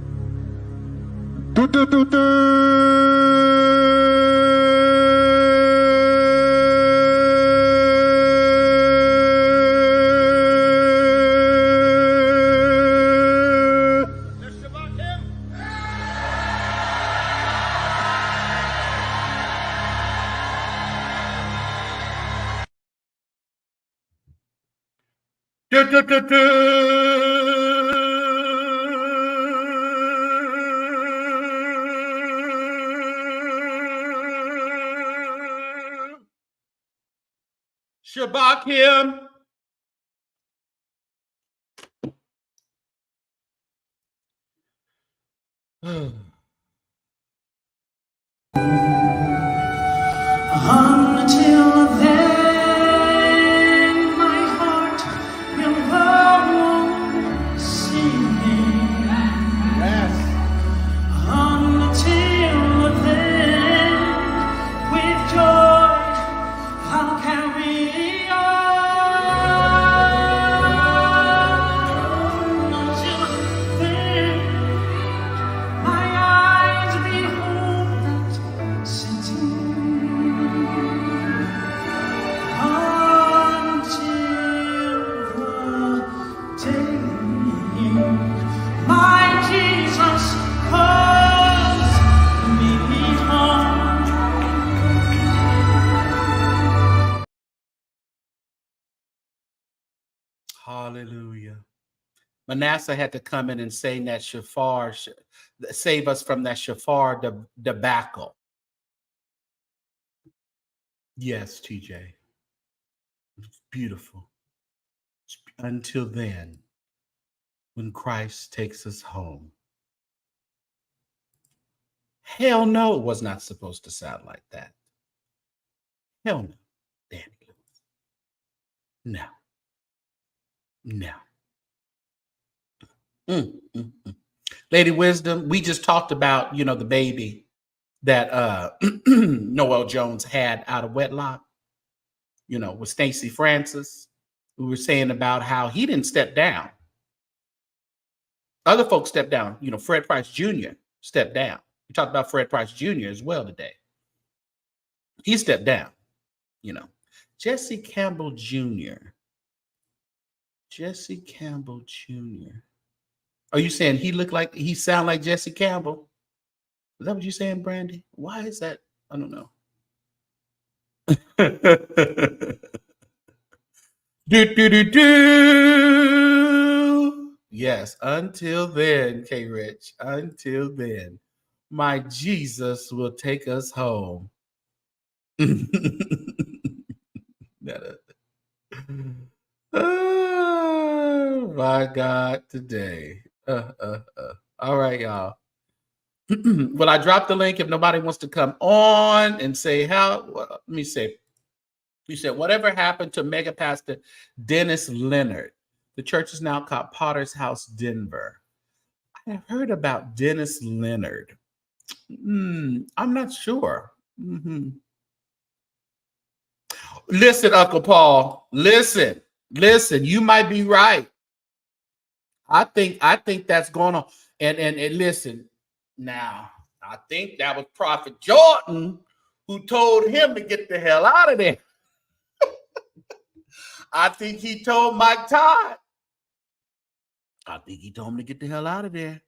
Shabak him. Until then, my heart will go on singing. Yes. Until then, with joy, I'll carry on. Until then, my eyes behold that city. My Jesus calls me home. Hallelujah. Manasseh had to come in and sing that shofar, save us from that shofar debacle. Yes, TJ. It's beautiful. Until then, when Christ takes us home. Hell no, it was not supposed to sound like that. Hell no, Danny Lewis. No. No. Lady Wisdom, we just talked about, the baby that Noel Jones had out of wedlock, with Stacey Francis. We were saying about how he didn't step down. Other folks stepped down. Fred Price Jr. stepped down. We talked about Fred Price Jr. as well today. He stepped down. Jesse Campbell Jr. Jesse Campbell Jr. Are you saying he sound like Jesse Campbell? Is that what you're saying, Brandy? Why is that? I don't know. Do. Yes, until then, K. Rich. Until then, my Jesus will take us home. Oh, my God, today. All right, y'all. Well, I dropped the link if nobody wants to come on and say let me say. You said, whatever happened to mega pastor Dennis Leonard, The church is now called Potter's House, Denver. I have heard about Dennis Leonard. I'm not sure. Listen, Uncle Paul. Listen. You might be right. I think that's going on. And listen, now I think that was Prophet Jordan who told him to get the hell out of there. I think he told Mike Todd. I think he told him to get the hell out of there.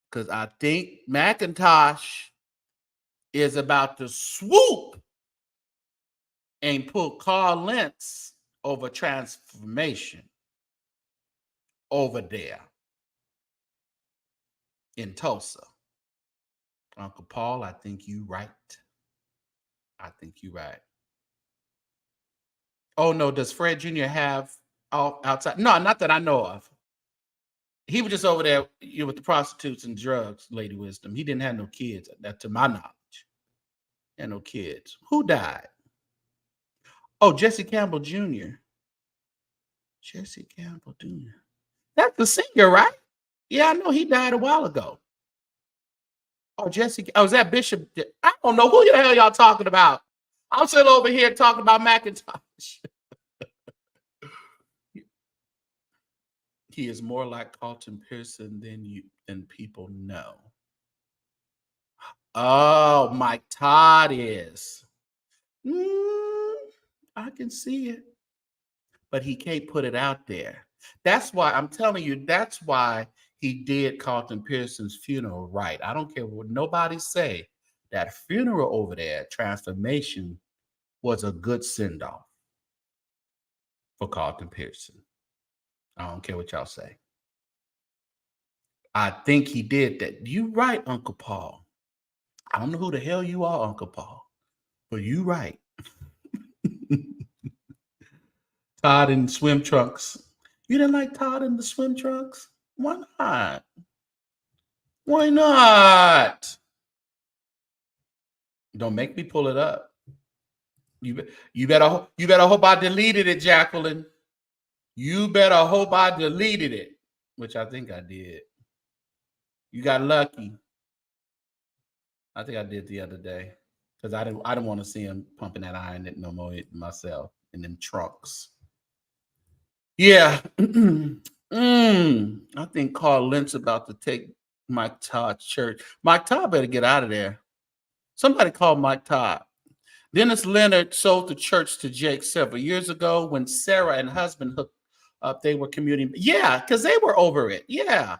Because I think McIntosh is about to swoop and pull Carl Lentz over transformation over there in Tulsa. Uncle Paul, I think you right. Oh, no, does Fred Jr. have outside? No, not that I know of. He was just over there with the prostitutes and drugs, Lady Wisdom. He didn't have no kids, that to my knowledge. He had no kids. Who died? Oh, Jesse Campbell Jr. Jesse Campbell Jr. That's the singer, right? Yeah, I know he died a while ago. Oh, Jesse. Oh, is that Bishop? I don't know who the hell y'all talking about. I'm sitting over here talking about McIntosh. He is more like Carlton Pearson than people know. Oh, Mike Todd is. I can see it. But he can't put it out there. That's why I'm telling you, that's why he did Carlton Pearson's funeral right. I don't care what nobody say. That funeral over there, Transformation, was a good send-off for Carlton Pearson. I don't care what y'all say. I think he did that. You right, Uncle Paul. I don't know who the hell you are, Uncle Paul, but you right. Todd in swim trunks. You didn't like Todd in the swim trunks? Why not? Why not? Don't make me pull it up. You better hope I deleted it, Jacqueline. You better hope I deleted it, which I think I did. You got lucky. I think I did the other day because I didn't want to see him pumping that iron no more myself in them trunks. Yeah. I think Carl Lentz about to take Mike Todd's church. Mike Todd better get out of there. Somebody call Mike Todd. Dennis Leonard sold the church to Jake several years ago when Sarah and husband hooked up. They were commuting. Yeah, because they were over it. Yeah.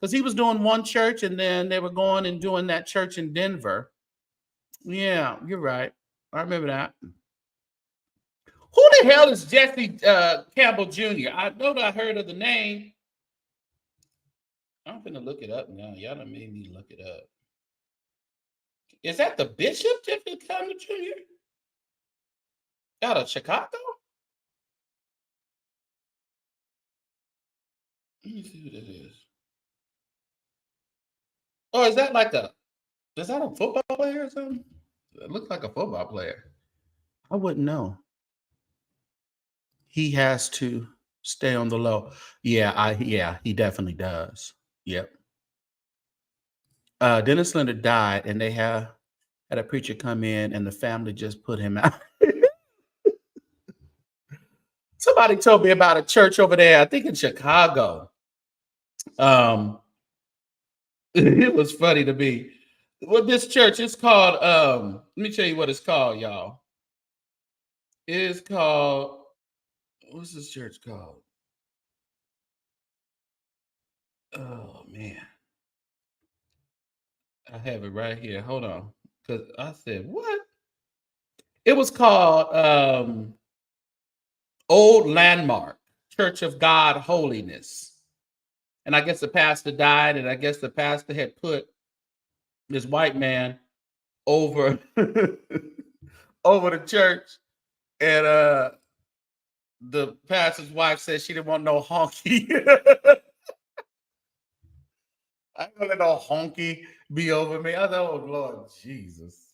Because he was doing one church and then they were going and doing that church in Denver. Yeah, you're right. I remember that. Who the hell is Jesse Campbell Jr.? I know that I heard of the name. I'm going to look it up now. Y'all done made me look it up. Is that the Bishop, Jesse Campbell Jr.? Out of Chicago? Let me see who that is. Oh, is that a football player or something? It looks like a football player. I wouldn't know. He has to stay on the low. Yeah, he definitely does. Yep. Dennis Leonard died, and they had a preacher come in, and the family just put him out. Somebody told me about a church over there, I think in Chicago. It was funny to me. Well, this church is called, let me tell you what it's called, y'all. It is called, what's this church called? Oh, man. I have it right here. Hold on. Because I said, what? It was called Old Landmark, Church of God Holiness. And I guess the pastor died, and I guess the pastor had put this white man over, over the church. And the pastor's wife said she didn't want no honky. I ain't gonna let no honky be over me. I thought, oh, Lord Jesus.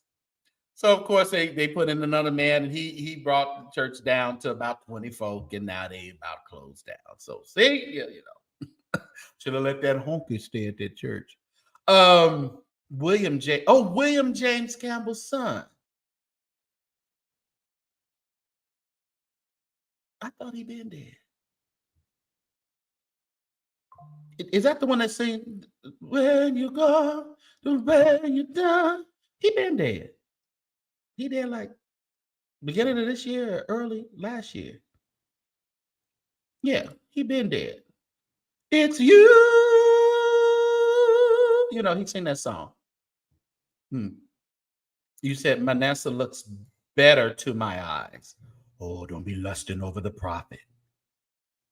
So of course they put in another man, and he brought the church down to about 20 folk, and now they about closed down. So see, you know, should have let that honky stay at that church. William James Campbell's son. I thought he been dead. Is that the one that sing when you go to where you done? He been dead. He dead like beginning of this year, or early last year. Yeah, he been dead. It's you. You know, he sing that song. You said Manasseh looks better to my eyes. Oh, don't be lusting over the prophet.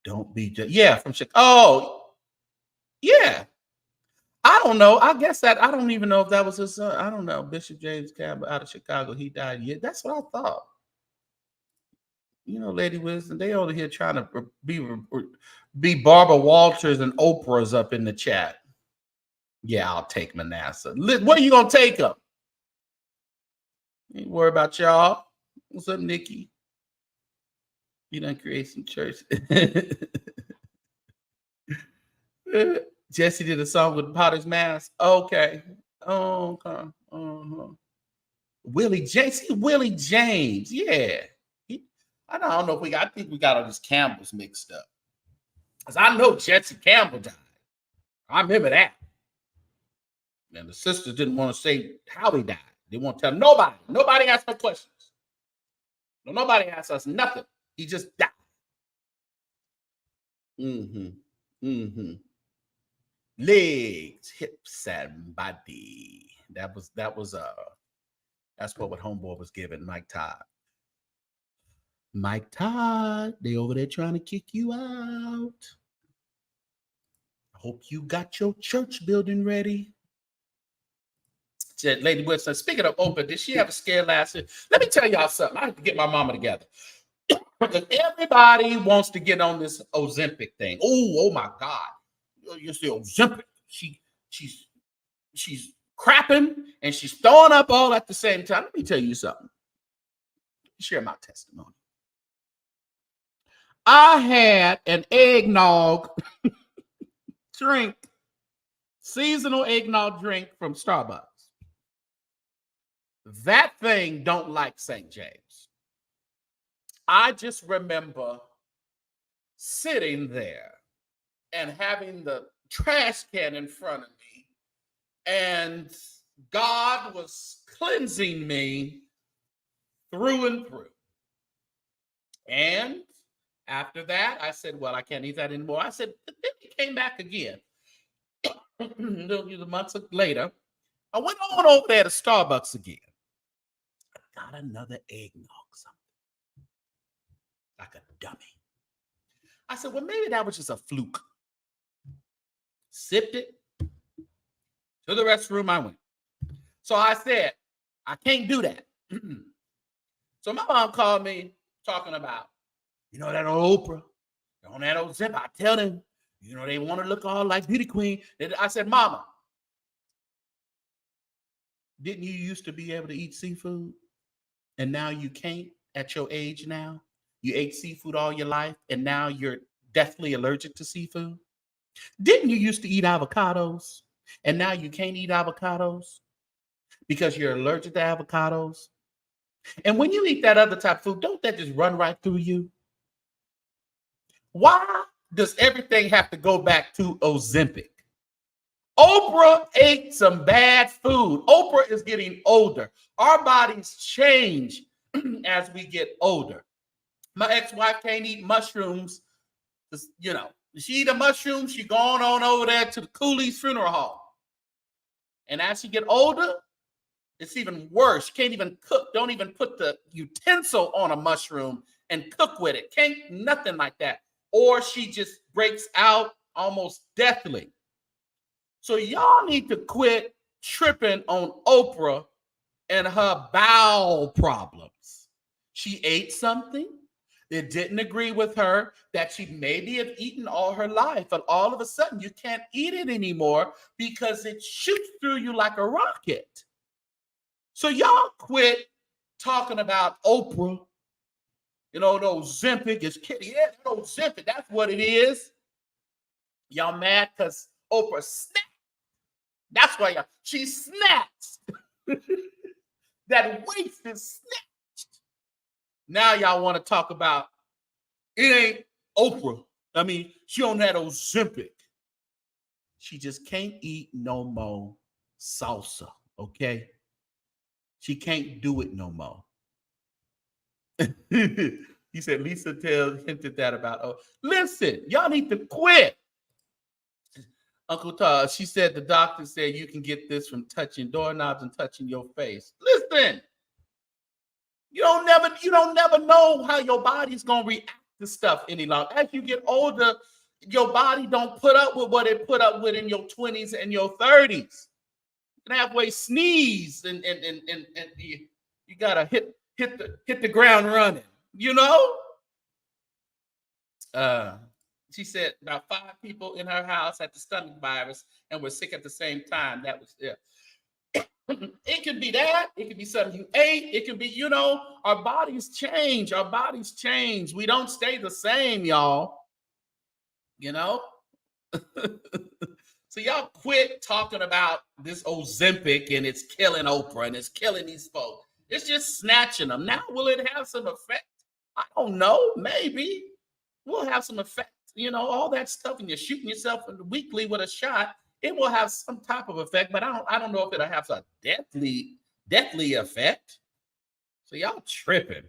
Don't be from Chicago. Oh, yeah. I don't know. I guess that I don't even know if that was his son. I don't know. Bishop James Campbell out of Chicago. He died. Yeah, that's what I thought. You know, Lady Wisdom, they over here trying to be Barbara Walters and Oprah's up in the chat. Yeah, I'll take Manasseh. Where you gonna take him? Ain't worry about y'all. What's up, Nikki? You done create some church. Jesse did a song with Potter's Mask. Okay. Oh, okay. Willie James. Yeah. I don't know if I think we got all these Campbells mixed up. Because I know Jesse Campbell died. I remember that. And the sisters didn't want to say how he died. They won't tell nobody. Nobody asked no questions. No, nobody asked us nothing. He just died. Legs, hips, and body. That's what Homeboy was giving Mike Todd. Mike Todd, they over there trying to kick you out. I hope you got your church building ready. Lady Wilson, speaking of Oprah, did she have a scare last year? Let me tell y'all something. I have to get my mama together. Because everybody wants to get on this Ozempic thing. Oh my God. You see Ozempic. She's crapping and she's throwing up all at the same time. Let me tell you something. Share my testimony. I had an eggnog drink, seasonal eggnog drink from Starbucks. That thing don't like St. James. I just remember sitting there and having the trash can in front of me, and God was cleansing me through and through. And after that, I said, well, I can't eat that anymore. I said, then it came back again. The months later, I went on over there to Starbucks again. I got another eggnog, something like a dummy. I said, well, maybe that was just a fluke. Sipped it. To the restroom I went. So I said, I can't do that. So my mom called me talking about, you know, that old Oprah, on that old Zip. I tell them, you know, they want to look all like Beauty Queen. I said, Mama, didn't you used to be able to eat seafood? And now you can't at your age now? You ate seafood all your life, and now you're deathly allergic to seafood? Didn't you used to eat avocados, and now you can't eat avocados because you're allergic to avocados? And when you eat that other type of food, don't that just run right through you? Why does everything have to go back to Ozempic? Oprah ate some bad food. Oprah is getting older. Our bodies change as we get older. My ex-wife can't eat mushrooms. You know, she eat a mushroom, she gone on over there to the Cooley's funeral home. And as she get older, it's even worse. She can't even cook. Don't even put the utensil on a mushroom and cook with it. Can't nothing like that. Or she just breaks out almost deathly. So y'all need to quit tripping on Oprah and her bowel problems. She ate something that didn't agree with her that she maybe have eaten all her life, but all of a sudden you can't eat it anymore because it shoots through you like a rocket. So y'all quit talking about Oprah. You know, those Ozempic is kidding. Yeah, that Ozempic, that's what it is. Y'all mad because Oprah snapped. That's why she snaps. That waist is snatched. Now y'all want to talk about it ain't Oprah. I mean, she on that Ozempic. She just can't eat no more salsa, okay? She can't do it no more. He said Lisa hinted that about, oh, listen, y'all need to quit. Uncle Todd, she said the doctor said you can get this from touching doorknobs and touching your face. Listen, you don't never know how your body's gonna react to stuff any longer. As you get older, your body don't put up with what it put up with in your 20s and your 30s. You can halfway sneeze and you gotta hit the ground running, you know? She said about 5 people in her house had the stomach virus and were sick at the same time. That was it. It could be that. It could be something you ate. It could be, you know, our bodies change. Our bodies change. We don't stay the same, y'all. You know? So y'all quit talking about this Ozempic and it's killing Oprah and it's killing these folks. It's just snatching them. Now, will it have some effect? I don't know. Maybe. We'll have some effect. You know, all that stuff, and you're shooting yourself weekly with a shot, it will have some type of effect, but I don't know if it'll have a deathly effect. So y'all tripping.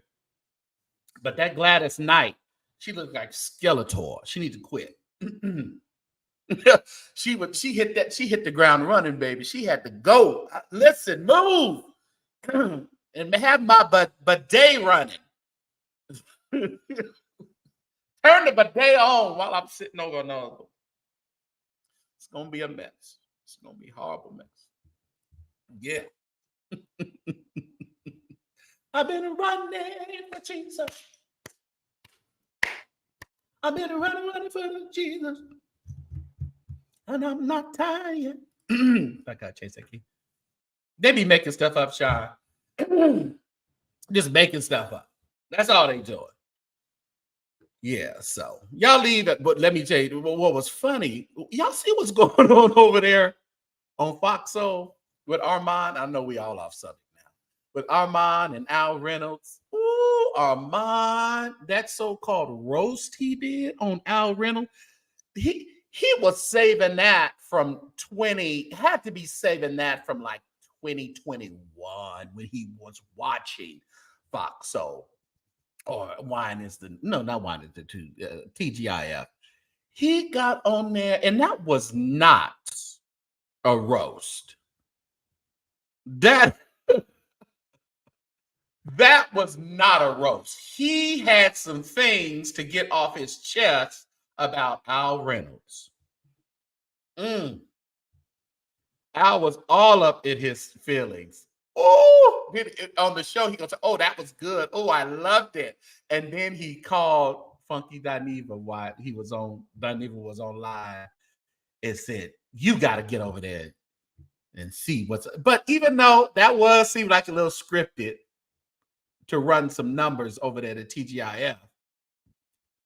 But that Gladys Knight, she looked like Skeletor. She needs to quit. She hit the ground running, baby. She had to go. Listen, move. And have my bidet running. Turn the bidet on while I'm sitting over another. It's going to be a mess. It's going to be a horrible mess. Yeah. I've been running for Jesus. I've been running for Jesus. And I'm not tired. I got to chase that key. They be making stuff up, Sean. Just making stuff up. That's all they doing. Yeah, so y'all leave it, but let me tell you what was funny. Y'all see what's going on over there on Fox Soul with Armand? I know we all off subject now. With Armand and Al Reynolds. Ooh, Armand, that so-called roast he did on Al Reynolds. He was saving that from had to be saving that from like 2021 when he was watching Fox Soul. Or Wine is not Wine is the two, TGIF. He got on there, and that was not a roast. That was not a roast. He had some things to get off his chest about Al Reynolds. Al was all up in his feelings. Oh, on the show, he goes, oh, that was good. Oh, I loved it. And then he called Funky Dineva while Dineva was on live and said, you got to get over there and see what's up. But even though that seemed like a little scripted to run some numbers over there to TGIF,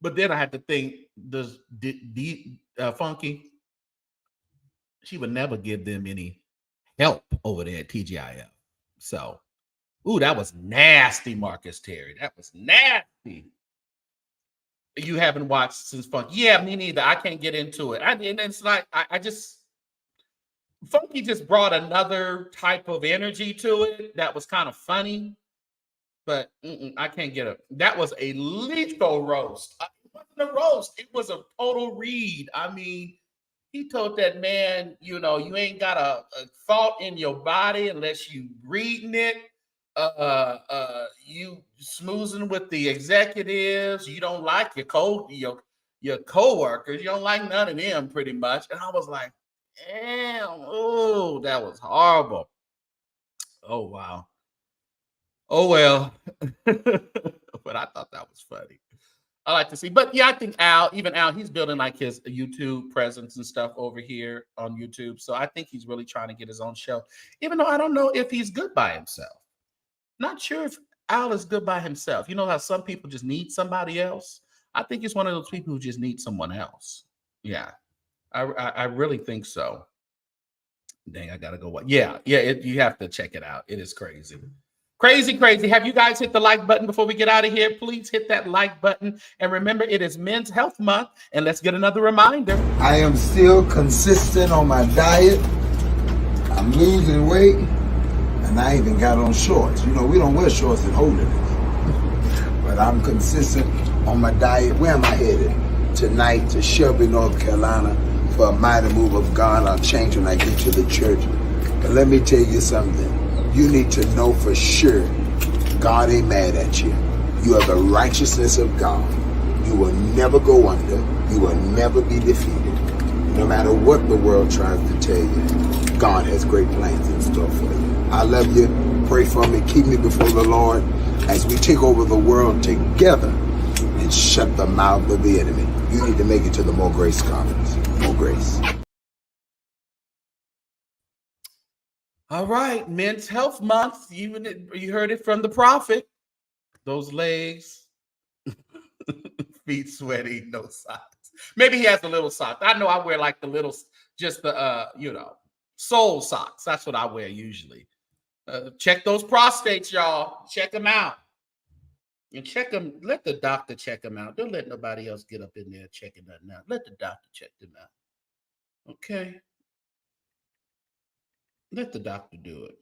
but then I had to think, Funky, she would never give them any help over there at TGIF. So, that was nasty, Marcus Terry. That was nasty. You haven't watched since Funky. Yeah, me neither. I can't get into it. And it's like, Funky just brought another type of energy to it that was kind of funny, but I can't get it. That was a lethal roast. It wasn't a roast. It was a total read. I mean, he told that man, you know, you ain't got a thought in your body unless you reading it. You smoozing with the executives. You don't like your coworkers. You don't like none of them, pretty much. And I was like, damn, oh, that was horrible. Oh, wow. Oh, well. But I thought that was funny. I like to see. But yeah, I think Al, he's building like his YouTube presence and stuff over here on YouTube. So I think he's really trying to get his own show, even though I don't know if he's good by himself. Not sure if Al is good by himself. You know how some people just need somebody else? I think he's one of those people who just need someone else. Yeah, I really think so. Dang, I gotta go. Yeah, you have to check it out. It is crazy. Crazy, crazy. Have you guys hit the like button before we get out of here? Please hit that like button. And remember, it is Men's Health Month. And let's get another reminder. I am still consistent on my diet. I'm losing weight. And I even got on shorts. You know, we don't wear shorts in holiness. But I'm consistent on my diet. Where am I headed? Tonight to Shelby, North Carolina for a mighty move of God. I'll change when I get to the church. But let me tell you something. You need to know for sure God ain't mad at you. You are the righteousness of God. You will never go under. You will never be defeated. No matter what the world tries to tell you, God has great plans in store for you. I love you. Pray for me. Keep me before the Lord as we take over the world together and shut the mouth of the enemy. You need to make it to the More Grace Conference. More grace. All right, Men's Health Month. You heard it from the prophet. Those legs, feet sweaty, no socks. Maybe he has the little socks. I know I wear like the little, just the sole socks. That's what I wear usually. Check those prostates, y'all. Check them out. And check them. Let the doctor check them out. Don't let nobody else get up in there checking nothing out. Let the doctor check them out. Okay. Let the doctor do it.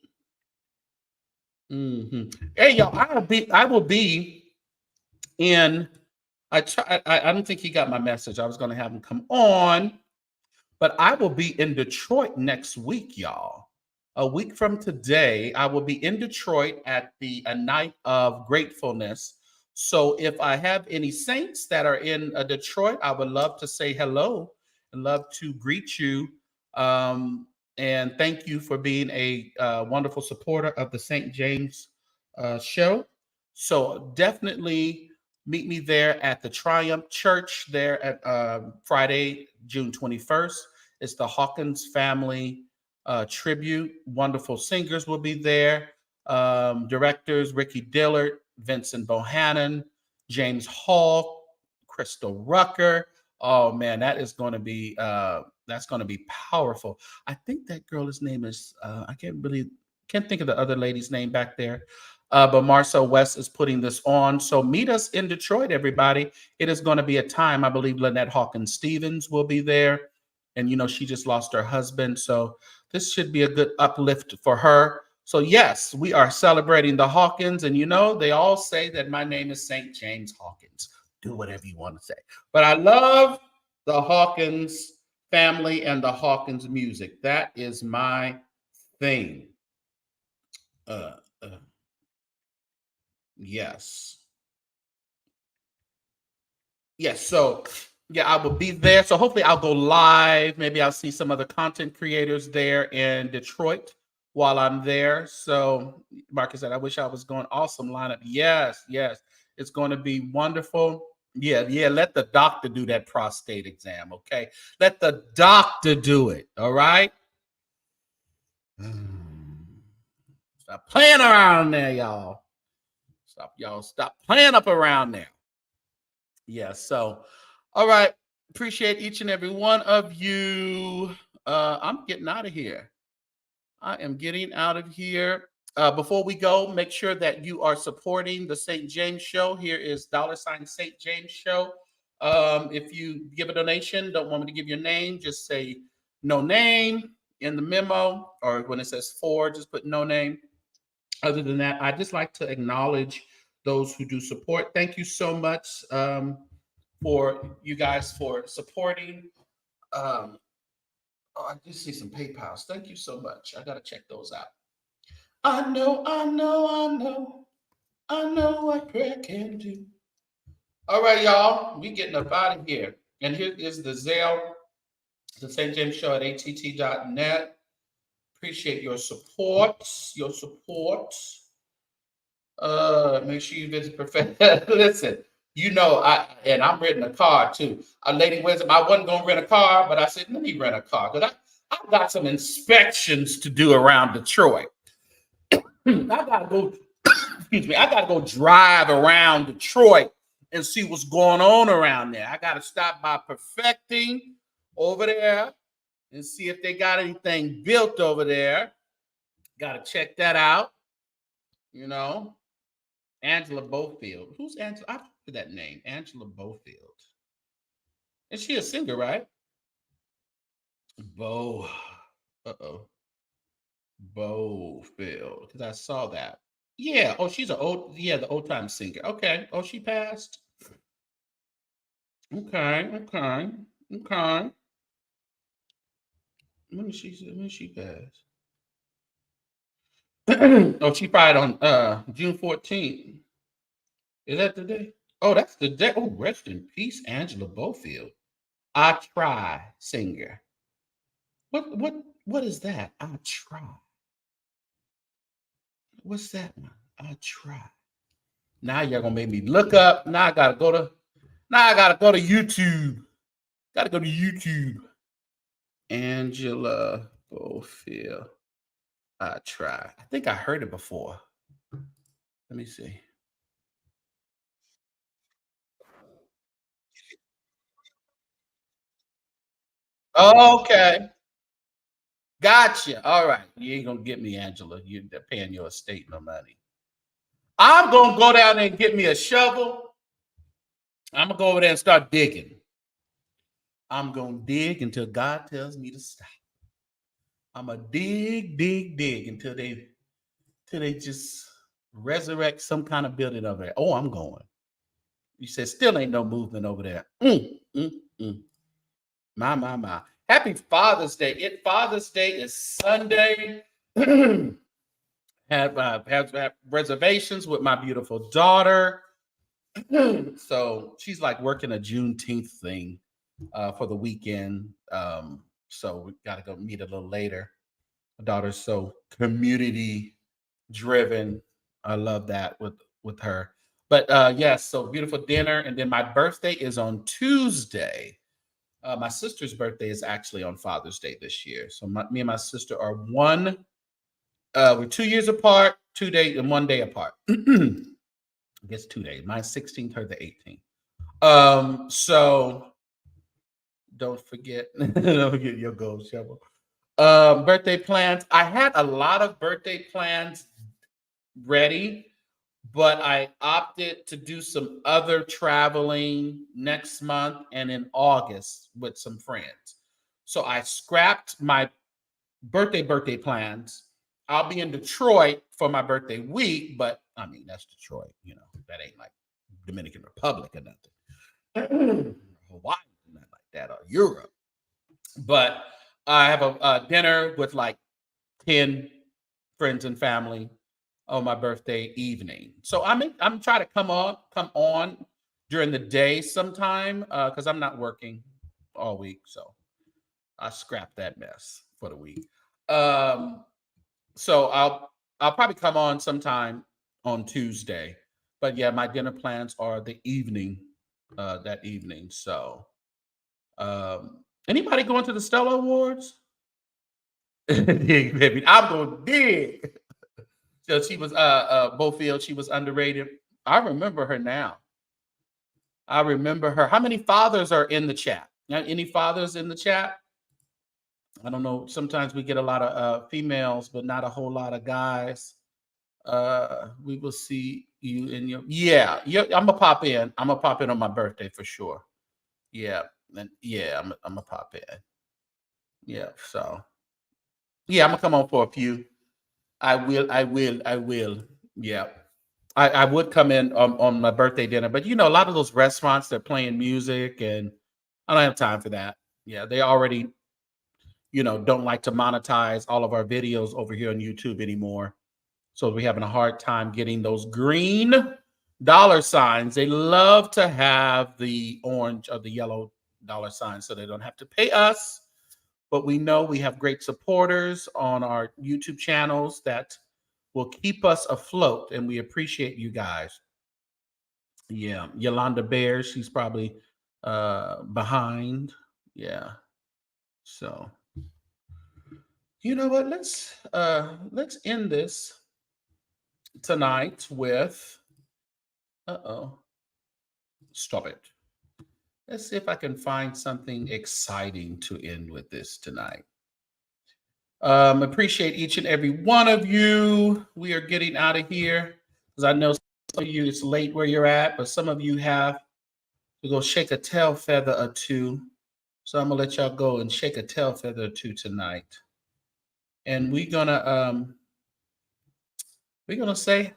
Hey, y'all, I will be in. I don't think he got my message. I was going to have him come on, but I will be in Detroit next week, y'all. A week from today, I will be in Detroit at a night of gratefulness. So if I have any saints that are in Detroit, I would love to say hello and love to greet you. And thank you for being a wonderful supporter of the St. James show. So definitely meet me there at the Triumph Church there at Friday, June 21st. It's the Hawkins family tribute. Wonderful singers will be there. Directors Ricky Dillard, Vincent Bohannon, James Hall, Crystal Rucker. Oh man, that is going to be that's going to be powerful. I think that girl's name is I can't think of the other lady's name back there. But Marcel West is putting this on. So meet us in Detroit, everybody. It is going to be a time. I believe Lynette Hawkins Stevens will be there. And she just lost her husband. So this should be a good uplift for her. So yes, we are celebrating the Hawkins. And they all say that my name is St. James Hawkins. Do whatever you want to say. But I love the Hawkins family and the Hawkins music. That is my thing. Yes. Yes. So yeah, I will be there. So hopefully I'll go live. Maybe I'll see some other content creators there in Detroit while I'm there. So Marcus said, I wish I was going. Awesome lineup. Yes. It's going to be wonderful. Yeah. Let the doctor do that prostate exam. Okay. Let the doctor do it. All right. Stop playing around there, y'all. Stop playing up around there. Yeah. So, all right. Appreciate each and every one of you. I'm getting out of here. I am getting out of here. Before we go, make sure that you are supporting the St. James Show. Here is $ St. James Show. If you give a donation, don't want me to give your name, just say no name in the memo, or when it says for, just put no name. Other than that, I'd just like to acknowledge those who do support. Thank you so much for you guys for supporting. I just see some PayPals. Thank you so much. I got to check those out. I know what prayer can do. All right, y'all. We getting up out of here. And here is the Zelle, the St. James Show at att.net. Appreciate your support. Make sure you visit Professor. Listen, I'm renting a car too. Lady Wisdom, I wasn't going to rent a car, but I said, let me rent a car because I've got some inspections to do around Detroit. I got to go excuse me, I got to go drive around Detroit and see what's going on around there. I got to stop by Perfecting over there and see if they got anything built over there. Got to check that out. You know, Angela Bofield. Who's Angela? I've heard that name, Angela Bofield. Is she a singer, right? Uh-oh. Bofield. Because I saw that. Yeah. Oh, she's the old time singer. Okay. Oh, she passed. Okay. When did she pass? Oh, she died on June 14th. Is that the day? Oh, that's the day. Oh, rest in peace, Angela Bofield. I Try singer. What is that? I Try. What's that one? I Try. Now you're gonna make me look up. Now I gotta go to YouTube. Gotta go to YouTube. Angela Bofield. I Try. I think I heard it before. Let me see. Okay. Gotcha. All right. You ain't gonna get me, Angela. You're paying your estate no money. I'm gonna go down there and get me a shovel. I'm gonna go over there and start digging. I'm gonna dig until God tells me to stop. I'm gonna dig until they just resurrect some kind of building over there. Oh, I'm going. You said still ain't no movement over there. My. Happy Father's Day. Father's Day is Sunday. have reservations with my beautiful daughter. So she's like working a Juneteenth thing for the weekend. So we got to go meet a little later. My daughter's so community driven. I love that with her. But yes, so beautiful dinner. And then my birthday is on Tuesday. My sister's birthday is actually on Father's Day this year. So me and my sister are we're 2 years apart, 2 days and 1 day apart. I guess 2 days. Mine's 16th, her the 18th. So don't forget your gold shovel. Birthday plans. I had a lot of birthday plans ready, but I opted to do some other traveling next month and in August with some friends. So I scrapped my birthday plans. I'll be in Detroit for my birthday week, but I mean, that's Detroit, that ain't like Dominican Republic or nothing. Hawaii, nothing like that, or Europe. But I have a dinner with like 10 friends and family on my birthday evening. So I'm trying to come on during the day sometime because I'm not working all week. So I scrapped that mess for the week. So I'll probably come on sometime on Tuesday. But yeah, my dinner plans are the evening, that evening. So anybody going to the Stella Awards? Dig, baby. I'm gonna dig. So she was Bofield, she was underrated. I remember her now. I remember her. How many fathers are in the chat? Any fathers in the chat? I don't know. Sometimes we get a lot of females, but not a whole lot of guys. We will see you in your I'm gonna pop in. I'm gonna pop in on my birthday for sure. Yeah, and I'm gonna pop in. Yeah, so yeah, I'm gonna come on for a few. I will. Yeah. I would come in on my birthday dinner, but a lot of those restaurants, they're playing music and I don't have time for that. Yeah, they already, don't like to monetize all of our videos over here on YouTube anymore. So we're having a hard time getting those green dollar signs. They love to have the orange or the yellow dollar signs so they don't have to pay us. But we know we have great supporters on our YouTube channels that will keep us afloat, and we appreciate you guys. Yeah, Yolanda Bear, she's probably behind. Yeah. So, you know what? Let's end this tonight with, stop it. Let's see if I can find something exciting to end with this tonight. Appreciate each and every one of you. We are getting out of here because I know some of you, it's late where you're at, but some of you have to go shake a tail feather or two. So I'm gonna let y'all go and shake a tail feather or two tonight. And we're gonna say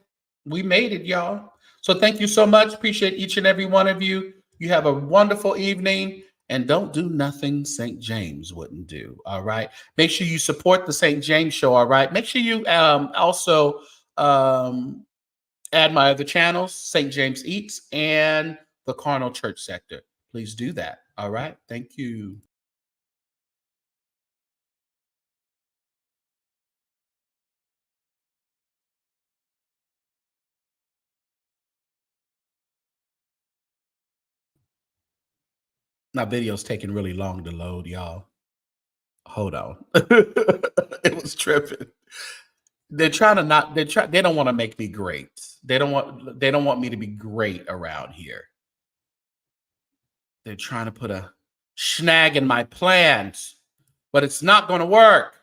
we made it, y'all. So thank you so much. Appreciate each and every one of you. You have a wonderful evening, and don't do nothing St. James wouldn't do. All right. Make sure you support the St. James Show. All right. Make sure you also add my other channels, St. James Eats and the Carnal Church Sector. Please do that. All right. Thank you. My video's taking really long to load, y'all. Hold on. It was tripping. They don't want to make me great. They don't want me to be great around here. They're trying to put a snag in my plans, but it's not going to work.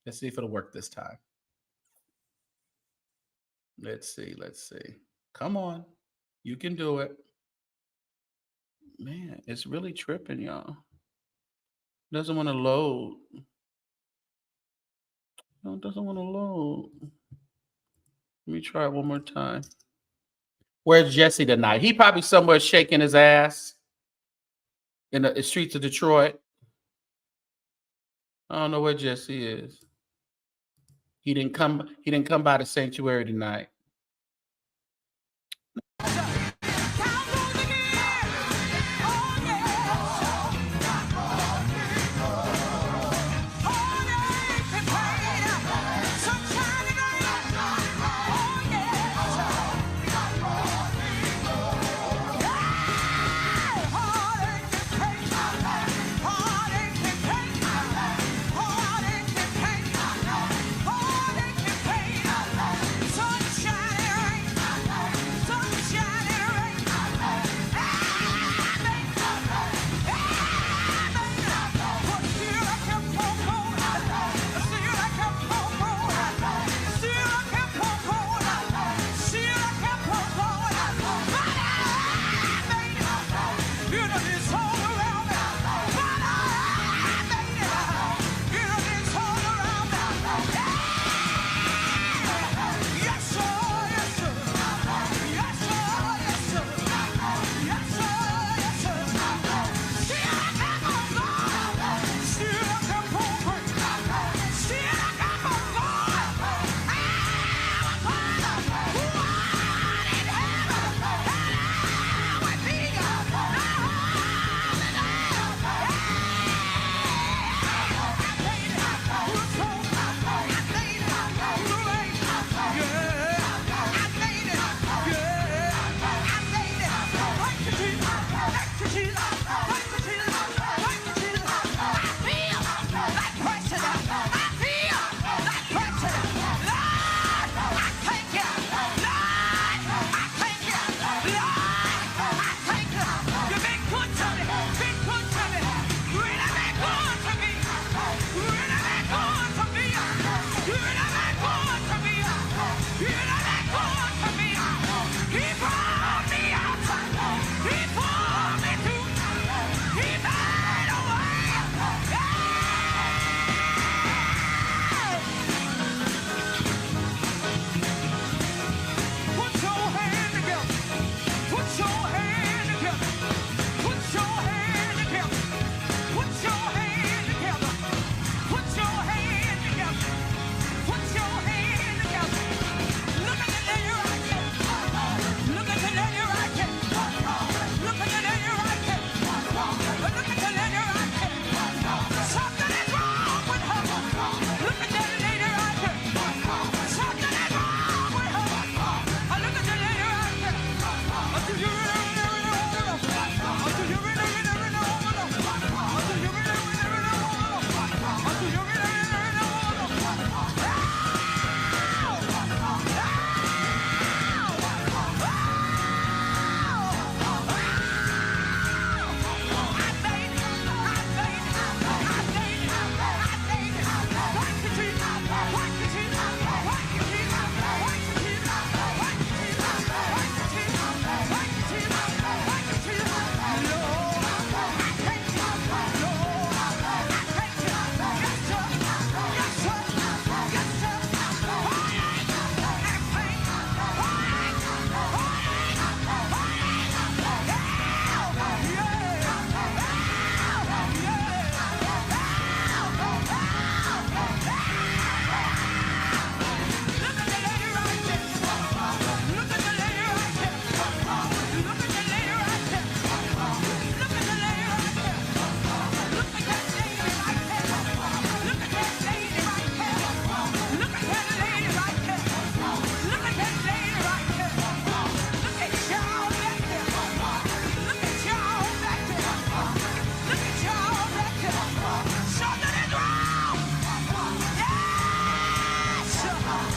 Let's see if it'll work this time. Let's see. Come on. You can do it. Man, it's really tripping, y'all. Doesn't want to load. No, it doesn't want to load. Let me try it one more time. Where's Jesse tonight? He probably somewhere shaking his ass in the streets of Detroit. I don't know where Jesse is. He didn't come by the sanctuary tonight.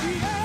yeah.